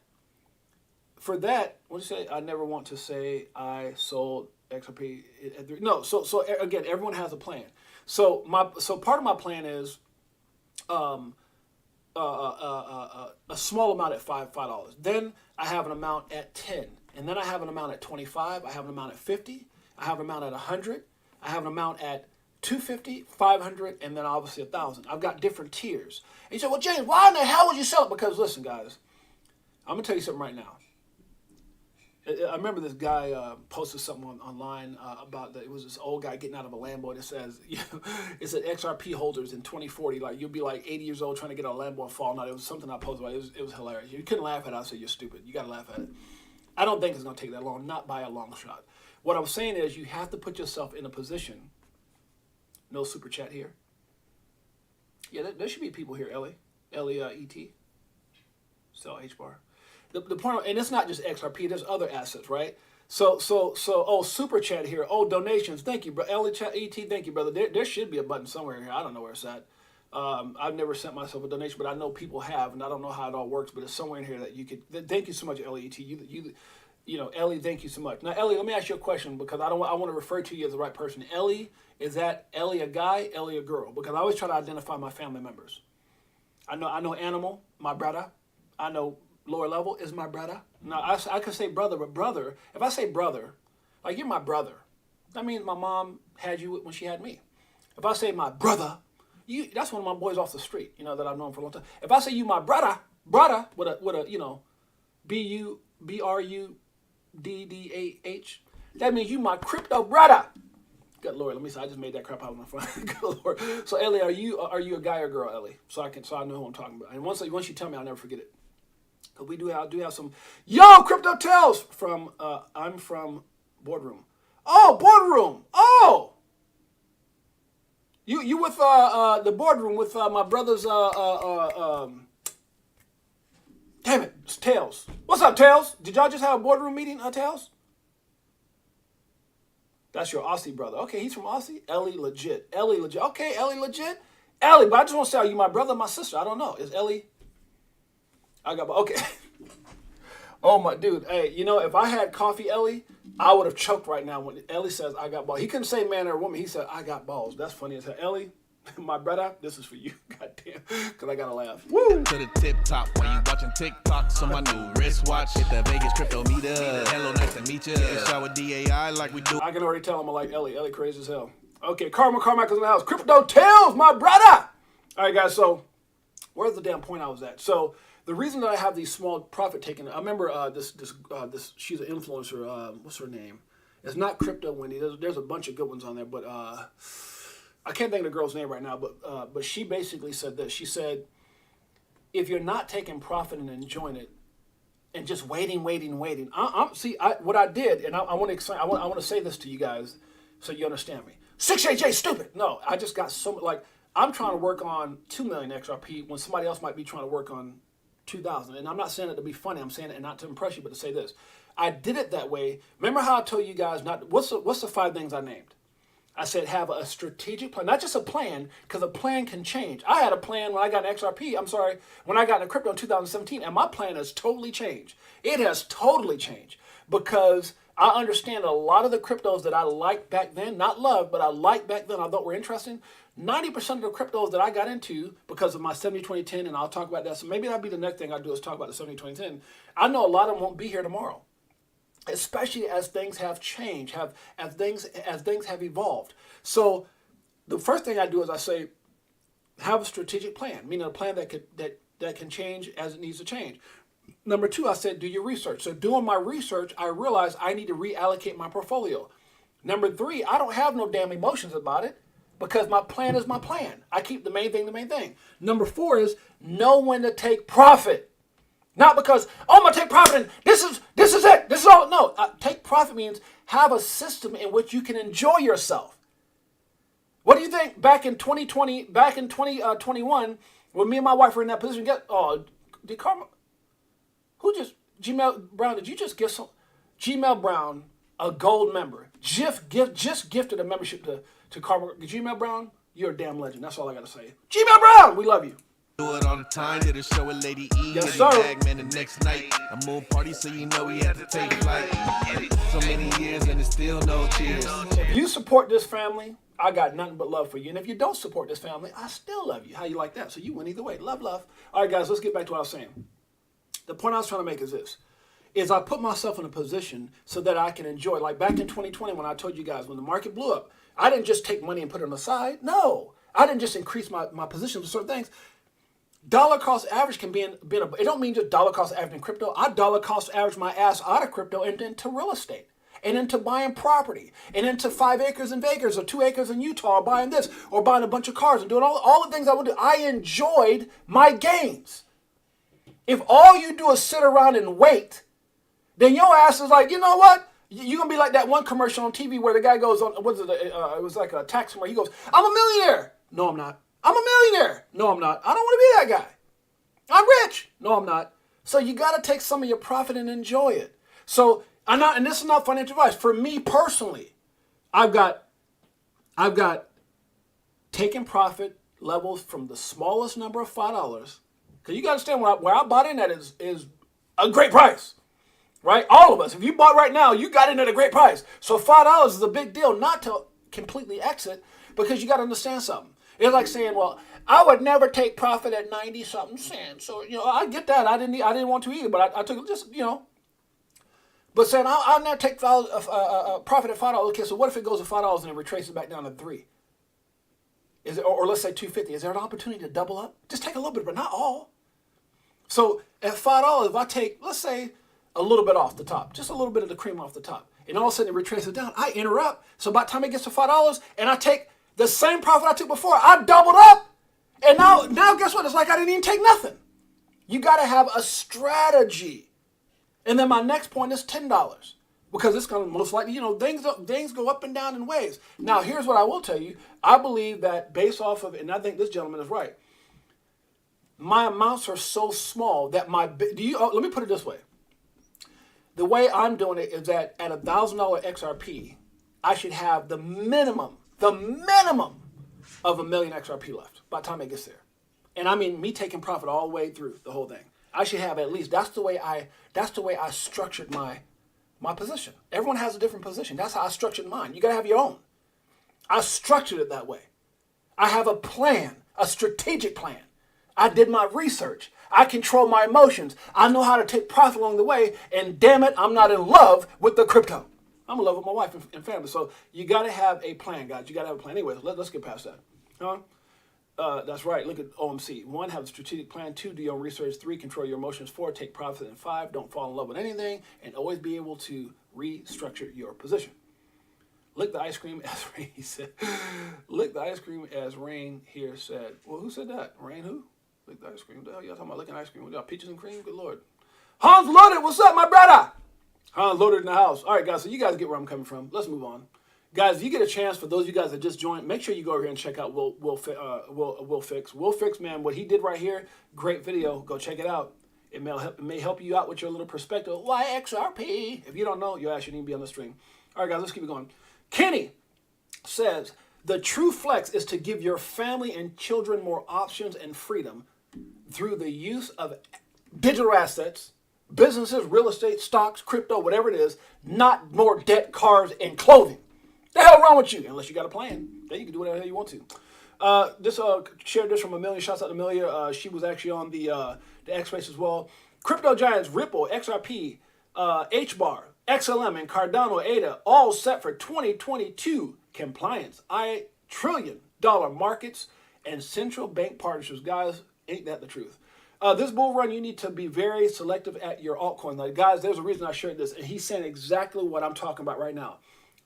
what do you say? I never want to say I sold XRP. No. So again, everyone has a plan. So part of my plan is a small amount at $5. Then I have an amount at 10, and then I have an amount at 25. I have an amount at 50. I have an amount at 100. I have an amount at 250, 500, and then obviously 1,000. I've got different tiers. And you say, well, James, why in the hell would you sell it? Because listen, guys, I'm gonna tell you something right now. I remember this guy posted something online about that. It was this old guy getting out of a Lambo, and it says, it said XRP holders in 2040, like you'll be like 80 years old trying to get a Lambo and fall. Now, it was something I posted about. It was hilarious. You couldn't laugh at it. I said, you're stupid. You got to laugh at it. I don't think it's going to take that long, not by a long shot. What I'm saying is you have to put yourself in a position. No super chat here. Yeah, there should be people here, Ellie. L-E-E-T. Sell H-bar. The point, and it's not just XRP, there's other assets, right? So, super chat here. Oh, donations. Thank you, bro. Ellie chat, ET, thank you, brother. There should be a button somewhere here. I don't know where it's at. I've never sent myself a donation, but I know people have, and I don't know how it all works, but it's somewhere in here that you could. Thank you so much, Ellie. You know, Ellie, thank you so much. Now, Ellie, let me ask you a question because I want to refer to you as the right person. Ellie, is that Ellie a guy, Ellie a girl? Because I always try to identify my family members. I know Animal, my brother. I know Lower Level is my brother. Now, I could say brother, but brother, if I say brother, like you're my brother, that means my mom had you when she had me. If I say my brother, that's one of my boys off the street, you know, that I've known for a long time. If I say you my brother, with a you know, BRUDDAH, that means you my crypto brother. Good Lord, let me see. I just made that crap out of my phone. Good Lord. So Ellie, are you a guy or girl, Ellie? So I know who I'm talking about. And once you tell me, I'll never forget it. Cause I do have some crypto tales from. I'm from Boardroom. Oh, Boardroom. Oh, you with the Boardroom with my brothers. Damn it, it's Tails. What's up, Tails? Did y'all just have a Boardroom meeting, Tails? That's your Aussie brother. Okay, he's from Aussie. Ellie legit. Okay, Ellie legit. Ellie, but I just want to say, are you my brother or my sister? I don't know. Is Ellie? Okay. Oh, my dude. Hey, you know, if I had coffee, Ellie, I would have choked right now when Ellie says, I got balls. He couldn't say man or woman. He said, I got balls. That's funny as hell. Ellie, my brother, this is for you. Goddamn. Because I got to laugh. Woo! To the tip top while you watching TikToks on my new wristwatch. Hit the Vegas crypto meter. Hello, nice to meet you. Shower DAI like we do. I can already tell him I like Ellie. Ellie crazy as hell. Okay, Carmichael's in the house. Crypto Tales, my brother. All right, guys. So where's the damn point I was at? So the reason that I have these small profit taking, I remember this she's an influencer. What's her name? It's not Crypto Wendy. There's a bunch of good ones on there, but I can't think of the girl's name right now. But she basically said this. She said, if you're not taking profit and enjoying it, and just waiting. What I did, and I want to explain. I want to say this to you guys so you understand me. 6-8Jay stupid. No, I just got so like I'm trying to work on 2 million XRP when somebody else might be trying to work on 2,000. And I'm not saying it to be funny. I'm saying it not to impress you, but to say this. I did it that way. Remember how I told you guys what's the 5 things I named? I said have a strategic plan, not just a plan, because a plan can change. I had a plan when I got an XRP. When I got into crypto in 2017, and my plan has totally changed. It has totally changed because I understand a lot of the cryptos that I liked back then, not loved, but I liked back then, I thought were interesting. 90% of the cryptos that I got into because of my 70-20-10, and I'll talk about that. So maybe that'll be the next thing I do is talk about the 70-20-10. I know a lot of them won't be here tomorrow, especially as things have changed, as things have evolved. So the first thing I do is I say, have a strategic plan, meaning a plan that can change as it needs to change. Number 2, I said, do your research. So doing my research, I realized I need to reallocate my portfolio. Number 3, I don't have no damn emotions about it because my plan is my plan. I keep the main thing. Number 4 is know when to take profit. Not because, I'm going to take profit and this is it. This is all. No, take profit means have a system in which you can enjoy yourself. What do you think back in 2021, when me and my wife were in that position, did Karma, Gmail Brown, did you just give Gmail Brown, a gold member, just gifted a membership to Karma, Gmail Brown, you're a damn legend. That's all I got to say. Gmail Brown, we love you. Do it all the time, did a show with Lady E. Yes, sir. Man, the next night, a moon party, so you know we had to take flight. So many years and it's still no cheers. If you support this family, I got nothing but love for you. And if you don't support this family, I still love you. How you like that? So you win either way. Love. All right, guys, let's get back to what I was saying. The point I was trying to make is this. I put myself in a position so that I can enjoy. Like back in 2020 when I told you guys, when the market blew up, I didn't just take money and put it on the side. No. I didn't just increase my position for certain things. Dollar cost average can be it don't mean just dollar cost average in crypto. I dollar cost average my ass out of crypto and into real estate and into buying property and into 5 acres in Vegas or 2 acres in Utah or buying this or buying a bunch of cars and doing all the things I would do. I enjoyed my gains. If all you do is sit around and wait, then your ass is like, you know what? You're going to be like that one commercial on TV where the guy goes on, it was like a tax where he goes, I'm a millionaire. No, I'm not. I'm a millionaire. No, I'm not. I don't want to be that guy. I'm rich. No, I'm not. So you got to take some of your profit and enjoy it. So and this is not financial advice. For me personally, I've got taking profit, levels from the smallest number of $5, because you got to understand where I bought in at is a great price, right? All of us, if you bought right now, you got in at a great price. So $5 is a big deal, not to completely exit, because you got to understand something. It's like saying, well, I would never take profit at 90 something cents. So, I get that. I didn't want to either, but I took it just, But saying, I'll never take profit at $5. Okay, so what if it goes to $5 and it retraces back down to $3? Is it, or let's say $2.50? Is there an opportunity to double up? Just take a little bit, but not all. So at $5, if I take, let's say, a little bit off the top, just a little bit of the cream off the top, and all of a sudden it retraces down, I interrupt. So by the time it gets to $5 and I take the same profit I took before, I doubled up. And now guess what? It's like I didn't even take nothing. You got to have a strategy. And then my next point is $10, because it's going to most likely, things go up and down in waves. Now, here's what I will tell you. I believe that based off of, and I think this gentleman is right, my amounts are so small that let me put it this way. The way I'm doing it is that at $1,000 XRP, I should have the minimum of 1 million XRP left by the time it gets there. And I mean me taking profit all the way through the whole thing. I should have at least, that's the way I structured my position. Everyone has a different position. That's how I structured mine. You got to have your own. I structured it that way. I have a plan, a strategic plan. I did my research. I control my emotions. I know how to take profit along the way. And damn it, I'm not in love with the crypto. I'm in love with my wife and family. So you got to have a plan, guys. You got to have a plan. Anyway, let's get past that. That's right. Look at OMC. 1, have a strategic plan. 2, do your own research. 3, control your emotions. 4, take profit. And 5, don't fall in love with anything. And always be able to restructure your position. Lick the ice cream as Rain, he said. Lick the ice cream as Rain here said. Well, who said that? Rain who? Lick the ice cream. What the hell y'all talking about licking ice cream? We got peaches and cream? Good Lord. Hans Loaded, what's up, my brother? Hans Loaded in the house. All right, guys, so you guys get where I'm coming from. Let's move on. Guys, if you get a chance, for those of you guys that just joined, make sure you go over here and check out Will Fix. Will Fix, man, what he did right here, great video. Go check it out. It may help you out with your little perspective. Why XRP? If you don't know, you actually need to be on the stream. All right, guys, let's keep it going. Kenny says, the true flex is to give your family and children more options and freedom through the use of digital assets, businesses, real estate, stocks, crypto, whatever it is, not more debt, cars, and clothing. The hell wrong with you? Unless you got a plan, then you can do whatever you want to. Shared this from Amelia. Shouts out to Amelia. She was actually on the X Space as well. Crypto giants Ripple, XRP, HBAR, XLM, and Cardano ADA all set for 2022 compliance. $1 trillion markets and central bank partnerships. Guys, ain't that the truth? This bull run, you need to be very selective at your altcoin. Like, guys, there's a reason I shared this, and he's saying exactly what I'm talking about right now.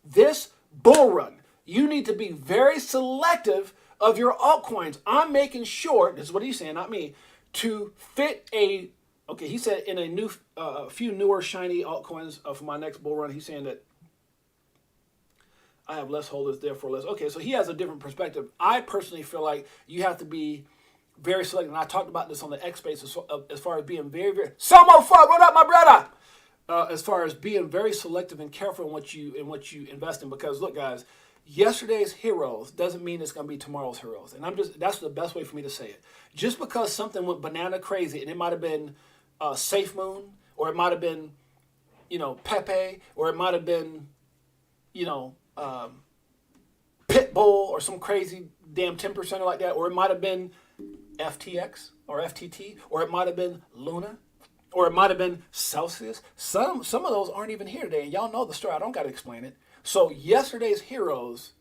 This bull run, you need to be very selective of your altcoins. I'm making sure, this is what he's saying, not me, to fit he said in a few newer shiny altcoins for my next bull run. He's saying that I have less holders, therefore less. Okay, so he has a different perspective. I personally feel like you have to be very selective. And I talked about this on the X Space as far as being very, very... Samo Fuck, what up, my brother? As far as being very selective and careful in what you invest in. Because, look, guys, yesterday's heroes doesn't mean it's going to be tomorrow's heroes. And that's the best way for me to say it. Just because something went banana crazy, and it might have been Safe Moon, or it might have been, Pepe, or it might have been, Pitbull, or some crazy damn 10% like that, or it might have been FTX, or FTT, or it might have been Luna, or it might have been Celsius. Some of those aren't even here today, and y'all know the story. I don't got to explain it. So yesterday's heroes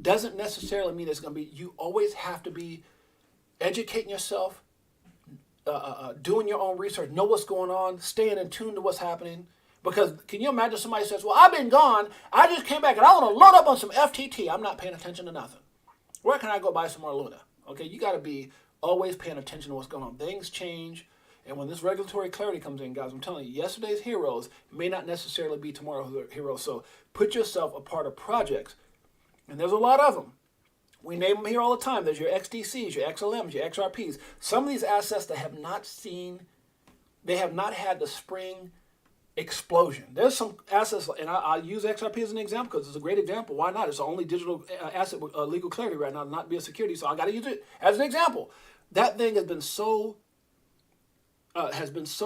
doesn't necessarily mean it's going to be. You always have to be educating yourself, doing your own research, know what's going on, staying in tune to what's happening. Because can you imagine somebody says, well, I've been gone. I just came back, and I want to load up on some FTT. I'm not paying attention to nothing. Where can I go buy some more Luna? Okay, you got to be always paying attention to what's going on. Things change. And when this regulatory clarity comes in, guys, I'm telling you, yesterday's heroes may not necessarily be tomorrow's heroes. So put yourself a part of projects. And there's a lot of them. We name them here all the time. There's your XDCs, your XLMs, your XRPs. Some of these assets that have not had the spring explosion. There's some assets, and I use XRP as an example because it's a great example. Why not? It's the only digital asset with legal clarity right now to not be a security, so I got to use it as an example. That thing has been so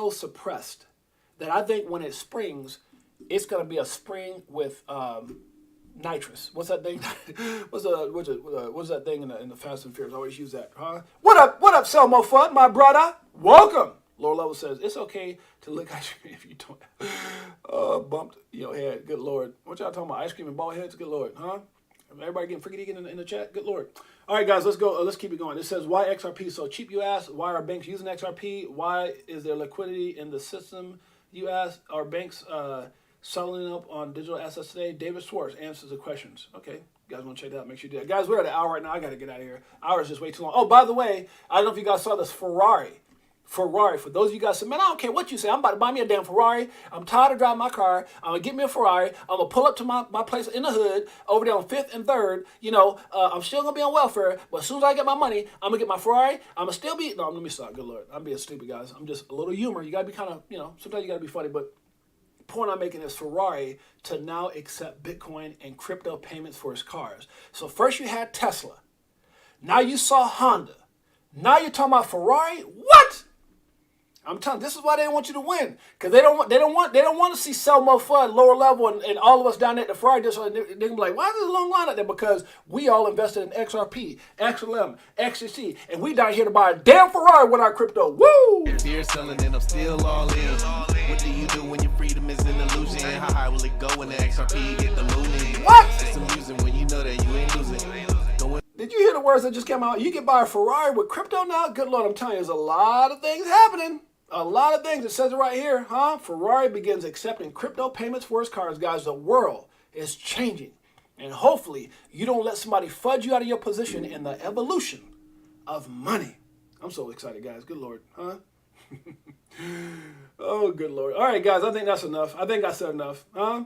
suppressed that I think when it springs, it's going to be a spring with nitrous. What's that thing? what's that thing in the Fast and Furious? I always use that. Huh? What up, Selmo Fun, my brother? Welcome. Lower level says it's okay to lick ice cream if you don't bumped your head. Good Lord. What y'all talking about? Ice cream and bald heads? Good Lord. Huh? Everybody getting freaky in the chat? Good Lord. All right, guys, let's go. Let's keep it going. It says, why XRP is so cheap, you ask? Why are banks using XRP? Why is there liquidity in the system, you ask? Are banks selling up on digital assets today? David Schwartz answers the questions. Okay. You guys want to check that out? Make sure you do that. Guys, we're at an hour right now. I got to get out of here. Hour is just way too long. Oh, by the way, I don't know if you guys saw this Ferrari. For those of you guys say, man, I don't care what you say. I'm about to buy me a damn Ferrari. I'm tired of driving my car. I'm going to get me a Ferrari. I'm going to pull up to my place in the hood over there on 5th and 3rd. You know, I'm still going to be on welfare. But as soon as I get my money, I'm going to get my Ferrari. I'm going to still be, no, let me stop. Good Lord. I'm being stupid, guys. I'm just a little humor. You got to be kind of, you know, sometimes you got to be funny. But the point I'm making is Ferrari to now accept Bitcoin and crypto payments for its cars. So first you had Tesla. Now you saw Honda. Now you're talking about Ferrari? What? I'm telling you, this is why they don't want you to win, because they don't want to see Selmo Fudd lower level and all of us down there at the Ferrari. Just so they can be like, why is there a long line out there? Because we all invested in XRP, XLM, XCC, and we down here to buy a damn Ferrari with our crypto. Woo! If you're selling and I'm still all in, what do you do when your freedom is an illusion? How high will it go when the XRP get the mooning? What? It's amusing when you know that you ain't losing. Did you hear the words that just came out? You can buy a Ferrari with crypto now? Good Lord, I'm telling you, there's a lot of things happening. A lot of things. It says it right here, huh? Ferrari begins accepting crypto payments for its cars. Guys, the world is changing. And hopefully, you don't let somebody fudge you out of your position in the evolution of money. I'm so excited, guys. Good Lord, huh? Oh, good Lord. All right, guys, I think that's enough. I think I said enough, huh?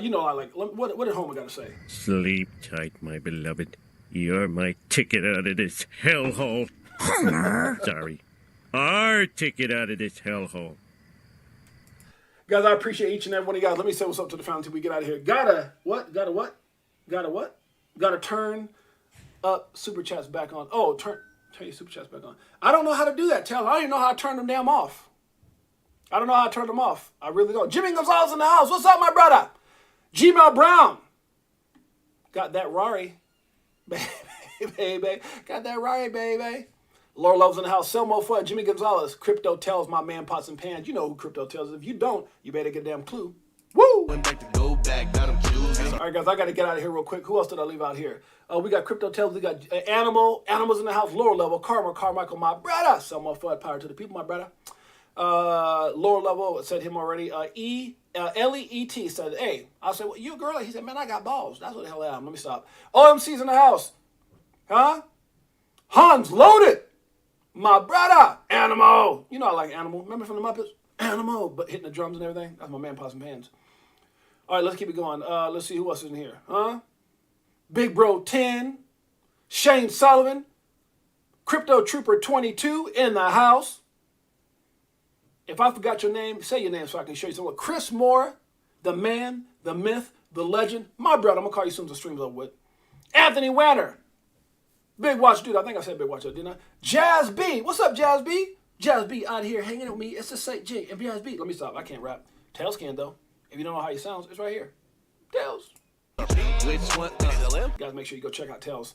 You know I like, what did Homer got to say? Sleep tight, my beloved. You're my ticket out of this hellhole. Homer! Sorry. Our ticket out of this hellhole. Guys, I appreciate each and every one of you guys. Let me say what's up to the family until we get out of here. Gotta turn up super chats back on. Oh, turn your super chats back on. I don't know how to do that, Taylor. I don't even know how to turn them damn off. I don't know how to turn them off. I really don't. Jimmy Gonzalez in the house. What's up, my brother? Gmail Brown. Got that Rari. Baby. Got that Rari, baby. Laura Love's in the house. Selmo Fudd, Jimmy Gonzalez. Crypto Tells, my man Pots and Pans. You know who Crypto Tells is. If you don't, you better get a damn clue. Woo! Went back to go back, got him choosing. All right, guys, I got to get out of here real quick. Who else did I leave out here? We got Crypto Tells. We got Animals in the house. Lower Level. Carmichael, my brother. Selmo Fudd, power to the people, my brother. Lower Level, said him already. L-E-E-T said, hey. I said, well, you a girl? He said, man, I got balls. That's what the hell I am. Let me stop. OMC's in the house. Huh? Hans Loaded. My brother, Animal. You know I like Animal. Remember from the Muppets? Animal, but hitting the drums and everything. That's my man, Pots and Pans. All right, let's keep it going. Let's see who else is in here. Huh? Big Bro 10. Shane Sullivan. Crypto Trooper 22 in the house. If I forgot your name, say your name so I can show you something. Chris Moore, the man, the myth, the legend. My brother, I'm going to call you as soon as the stream's over with. Anthony Wanner. Big Watch Dude. I think I said Big Watch Dude, didn't I? Jazz B. What's up, Jazz B? Jazz B out here hanging with me. It's the Six8Jay and Jazz B. Let me stop. I can't rap. Tails can, though. If you don't know how he sounds, it's right here. Tails. Which one? XLM? Guys, make sure you go check out Tails.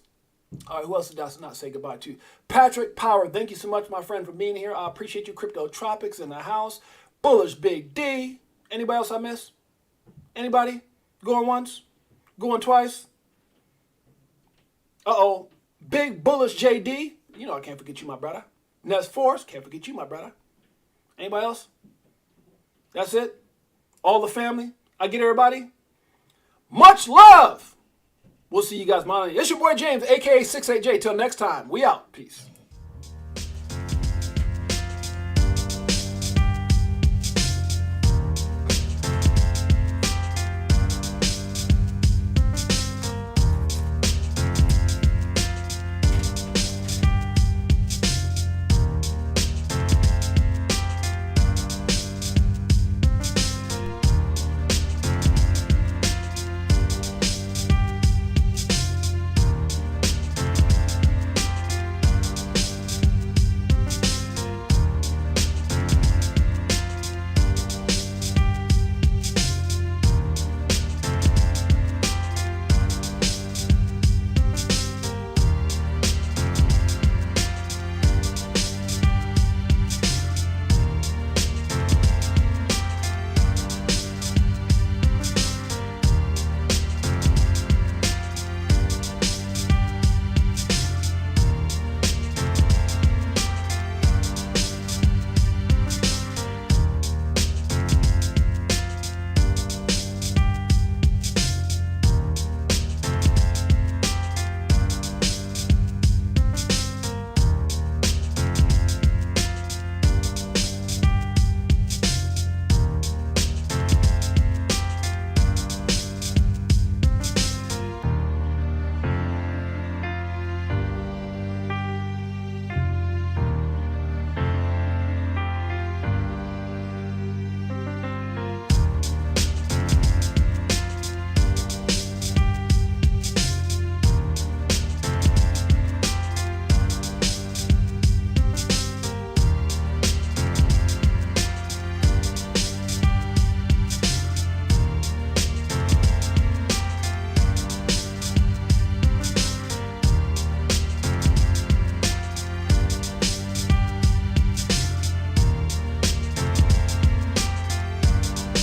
All right, who else did I not say goodbye to? Patrick Power. Thank you so much, my friend, for being here. I appreciate you. Crypto Tropics in the house. Bullish Big D. Anybody else I missed? Anybody? Going once? Going twice? Uh-oh. Big Bullish JD. You know I can't forget you, my brother. Ness Force. Can't forget you, my brother. Anybody else? That's it? All the family? I get everybody? Much love! We'll see you guys, man. It's your boy James, a.k.a. Six8Jay. Till next time, we out. Peace.